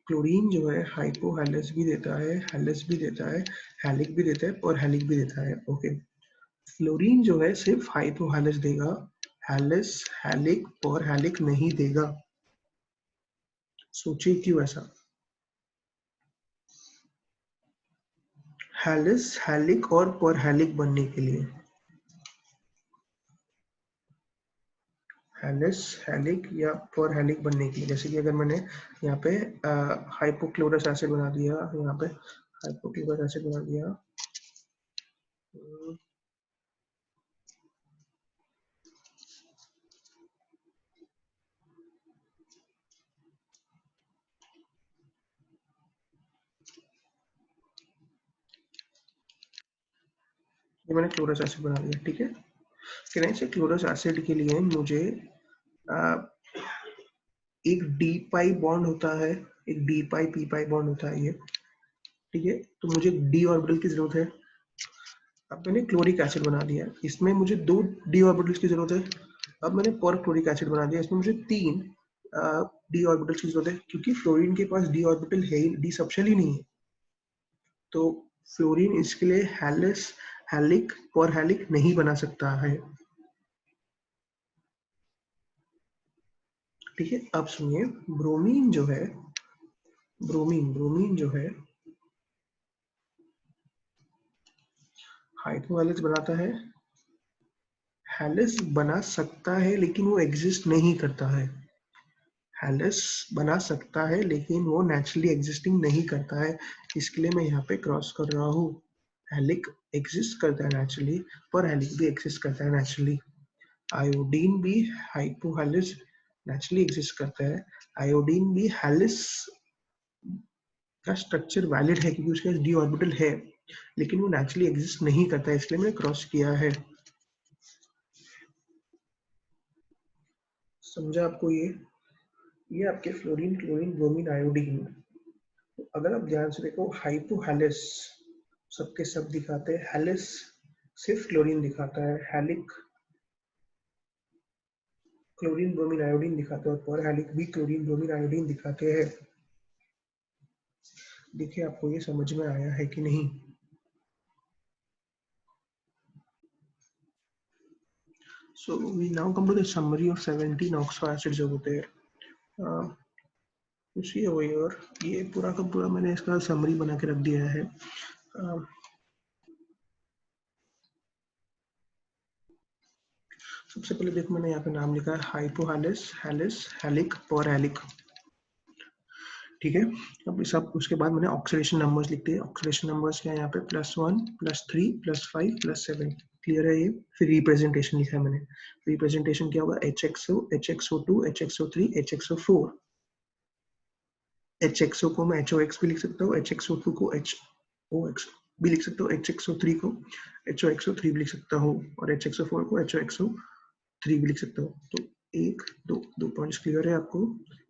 [SPEAKER 1] क्लोरीन जो है हाइपोहैलेस भी देता है, हैलेस भी देता है, हैलिक भी देता है और हैलिक भी देता है. ओके, फ्लोरीन जो है सिर्फ हाइपोहैलेस देगा, हैलेस, हैलिक और हैलिक नहीं देगा. सोचिए क्यों ऐसा? हैलेस, हैलिक और पर हैलिक बनने के लिए, हैलेस, हैलिक या पर हैलिक बनने के लिए, जैसे कि अगर मैंने यहाँ पे हाइपोक्लोरस एसिड बना दिया, यहाँ पे हाइपोक्लोरस एसिड बना दिया, ये मैंने क्लोरस एसिड बना दिया. ठीक है, फिर ऐसे क्लोरस एसिड के लिए मुझे एक डी पाई बॉन्ड होता है, एक D pi p pi bond होता है ये. ठीक है, तो मुझे डी ऑर्बिटल की जरूरत है. अब मैंने क्लोरिक एसिड बना दिया, इसमें मुझे 2 डी ऑर्बिटल्स की जरूरत है. अब मैंने पर क्लोरिक एसिड बना दिया, इसमें मुझे 3 डी ऑर्बिटल्स की जरूरत है, क्योंकि फ्लोरीन के पास डी ऑर्बिटल है ही, डी सबशेल ही नहीं है. तो फ्लोरीन इसके लिए हैलिस, हैलिक और हैलिक नहीं बना सकता है. ठीक है, अब सुनिए, ब्रोमीन जो है, ब्रोमीन जो है हाइपोहैलेस बनाता है, हैलिस बना सकता है लेकिन वो एग्जिस्ट नहीं करता है. हैलिस बना सकता है लेकिन वो नेचुरली एग्जिस्टिंग नहीं करता है. इसके लिए मैं यहाँ पे क्रॉस कर रहा हूँ. हेलिक एग्जिस्ट करता है नेचुरली, पर हेलिक भी एग्जिस्ट करता है नेचुरली। आयोडीन भी हाइपोहेलिस नेचुरली एग्जिस्ट करता है। आयोडीन भी हेलिस का स्ट्रक्चर वैलिड है क्योंकि उसके पास डी ऑर्बिटल है, लेकिन वो नेचुरली एग्जिस्ट नहीं करता है, इसलिए मैंने क्रॉस किया है। समझा आपको ये आपके फ्लोरीन, क्लोरीन, ब्रोमीन, आयोडीन। अगर आप ध्यान से देखो, हाइपोहेलिस सबके सब दिखाते हैं, हेलिस सिर्फ क्लोरीन दिखाता है, हेलिक क्लोरीन, ब्रोमीन, आयोडीन दिखाते हैं, और पर हेलिक भी क्लोरीन, ब्रोमीन, आयोडीन दिखाते हैं। देखिए आपको ये समझ में आया है कि नहीं। So we now come to the summary of 17 oxo acids over there. Uh, you see over here, ये पूरा का पूरा मैंने इसका समरी बना के रख दिया है। सबसे पहले देखो मैंने यहाँ पे नाम लिखा है हाइपोहेलिस, हेलिस, हेलिक, पर हेलिक, ठीक है। अब सब उसके बाद मैंने ऑक्सीडेशन नंबर्स लिख दिए। ऑक्सीडेशन नंबर्स क्या है यहाँ पे, +1, +3, +5, +7, क्लियर है ये। फिर रिप्रेजेंटेशन लिखा है मैंने। रिप्रेजेंटेशन क्या होगा, HXO, HXO2, HXO3, HXO4। HXO को मैं HOX भी लिख सकता हूँ, HXO2 को HOX भी लिख सकता हूँ, HXO3 को HOXO3 भी लिख सकता हूँ, और HXO4 को HOXO3 भी लिख सकता हूँ। तो एक दो पॉइंट्स क्लियर है आपको।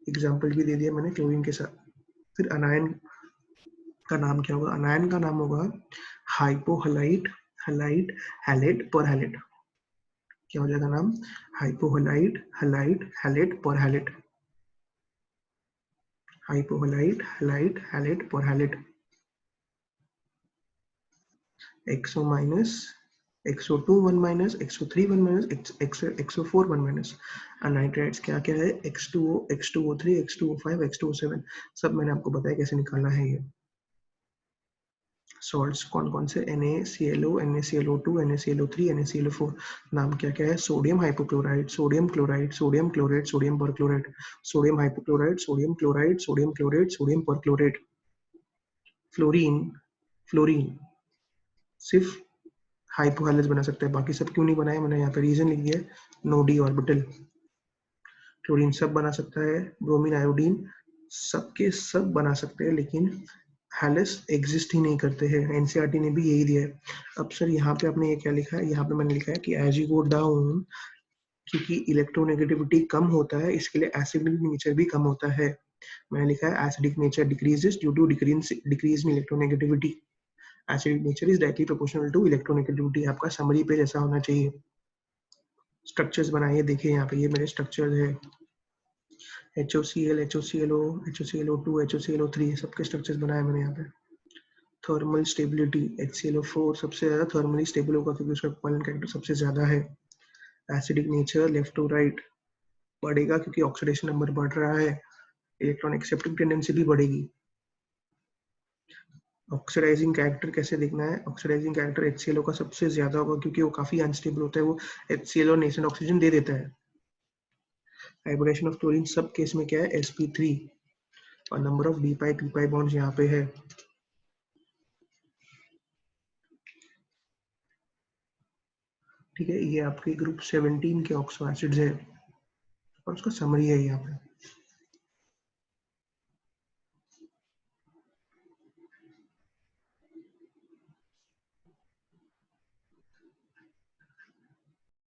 [SPEAKER 1] एग्जाम्पल भी दे दिया मैंने क्लोरीन के साथ। फिर अनायन का नाम क्या होगा, अनायन का नाम होगा हाइपोहलाइट, हलाइट, हैलेट, परहैलेट। क्या हो जाएगा नाम, hypohalite, halite, halate, perhalate. Hypohalite, halite, halate, perhalate. XO minus, XO2 1 minus, XO3 1 minus, XO4 1 minus. Anhydrides क्या क्या है, X2O, X2O3, X2O5, X2O7, सब मैंने आपको बताया कैसे निकालना है ये। सॉल्ट्स कौन कौन से, NaClO, NaClO2, NaClO3, NaClO4। नाम क्या क्या है, sodium hypochloride, sodium chloride, sodium chloride, sodium perchloride, sodium hypochloride, sodium chloride, sodium chloride, sodium perchloride. Fluorine, fluorine सिर्फ हाइपोहेलिस बना सकता है, बाकी सब क्यों नहीं बनाया, मैंने यहाँ पे रीजन लिख दिया, नो डी ऑर्बिटल। क्लोरीन सब बना सकता है, ब्रोमीन, आयोडीन सबके सब बना सकते हैं, लेकिन हेलिस एग्जिस्ट ही नहीं करते हैं। एनसीईआरटी ने भी यही दिया है। अब सर यहाँ पे आपने ये क्या लिखा है, यहाँ पे मैंने लिखा है कि एज यू गो डाउन, क्योंकि इलेक्ट्रोनेगेटिविटी कम होता है, इसके लिए एसिडिक नेचर भी कम होता है। मैंने लिखा है acidic nature decreases due to decrease in electronegativity. Acidic nature is directly proportional to electronegativity. आपका समरी पेज ऐसा होना चाहिए। स्ट्रक्चर्स बनाइए, देखिए यहाँ पे ये मेरे स्ट्रक्चर है, HOCl, HOClO, HOClO2, HOClO3, सबके स्ट्रक्चर्स बनाए मैंने यहाँ पे। थर्मल स्टेबिलिटी, HClO4 सबसे ज्यादा थर्मली स्टेबल होगा क्योंकि उसका कोवैलेंट कैरेक्टर सबसे ज्यादा है। Acidic nature left to right बढ़ेगा क्योंकि ऑक्सीडेशन नंबर बढ़ रहा है, इलेक्ट्रॉन एक्सेप्टिंग टेंडेंसी भी बढ़ेगी। ऑक्सीडाइजिंग कैरेक्टर कैसे देखना है, ऑक्सीडाइजिंग कैरेक्टर HClO का सबसे ज्यादा होगा क्योंकि वो काफी अनस्टेबल होता है, वो HClO नेसेंट ऑक्सीजन दे देता है। हाइब्रिडेशन ऑफ क्लोरीन सब केस में क्या है, sp3, और number of d pi p pi bonds यहाँ पे है। ठीक है, ये आपके ग्रुप 17 के ऑक्सो एसिड्स है, और उसका समरी है यहाँ पे।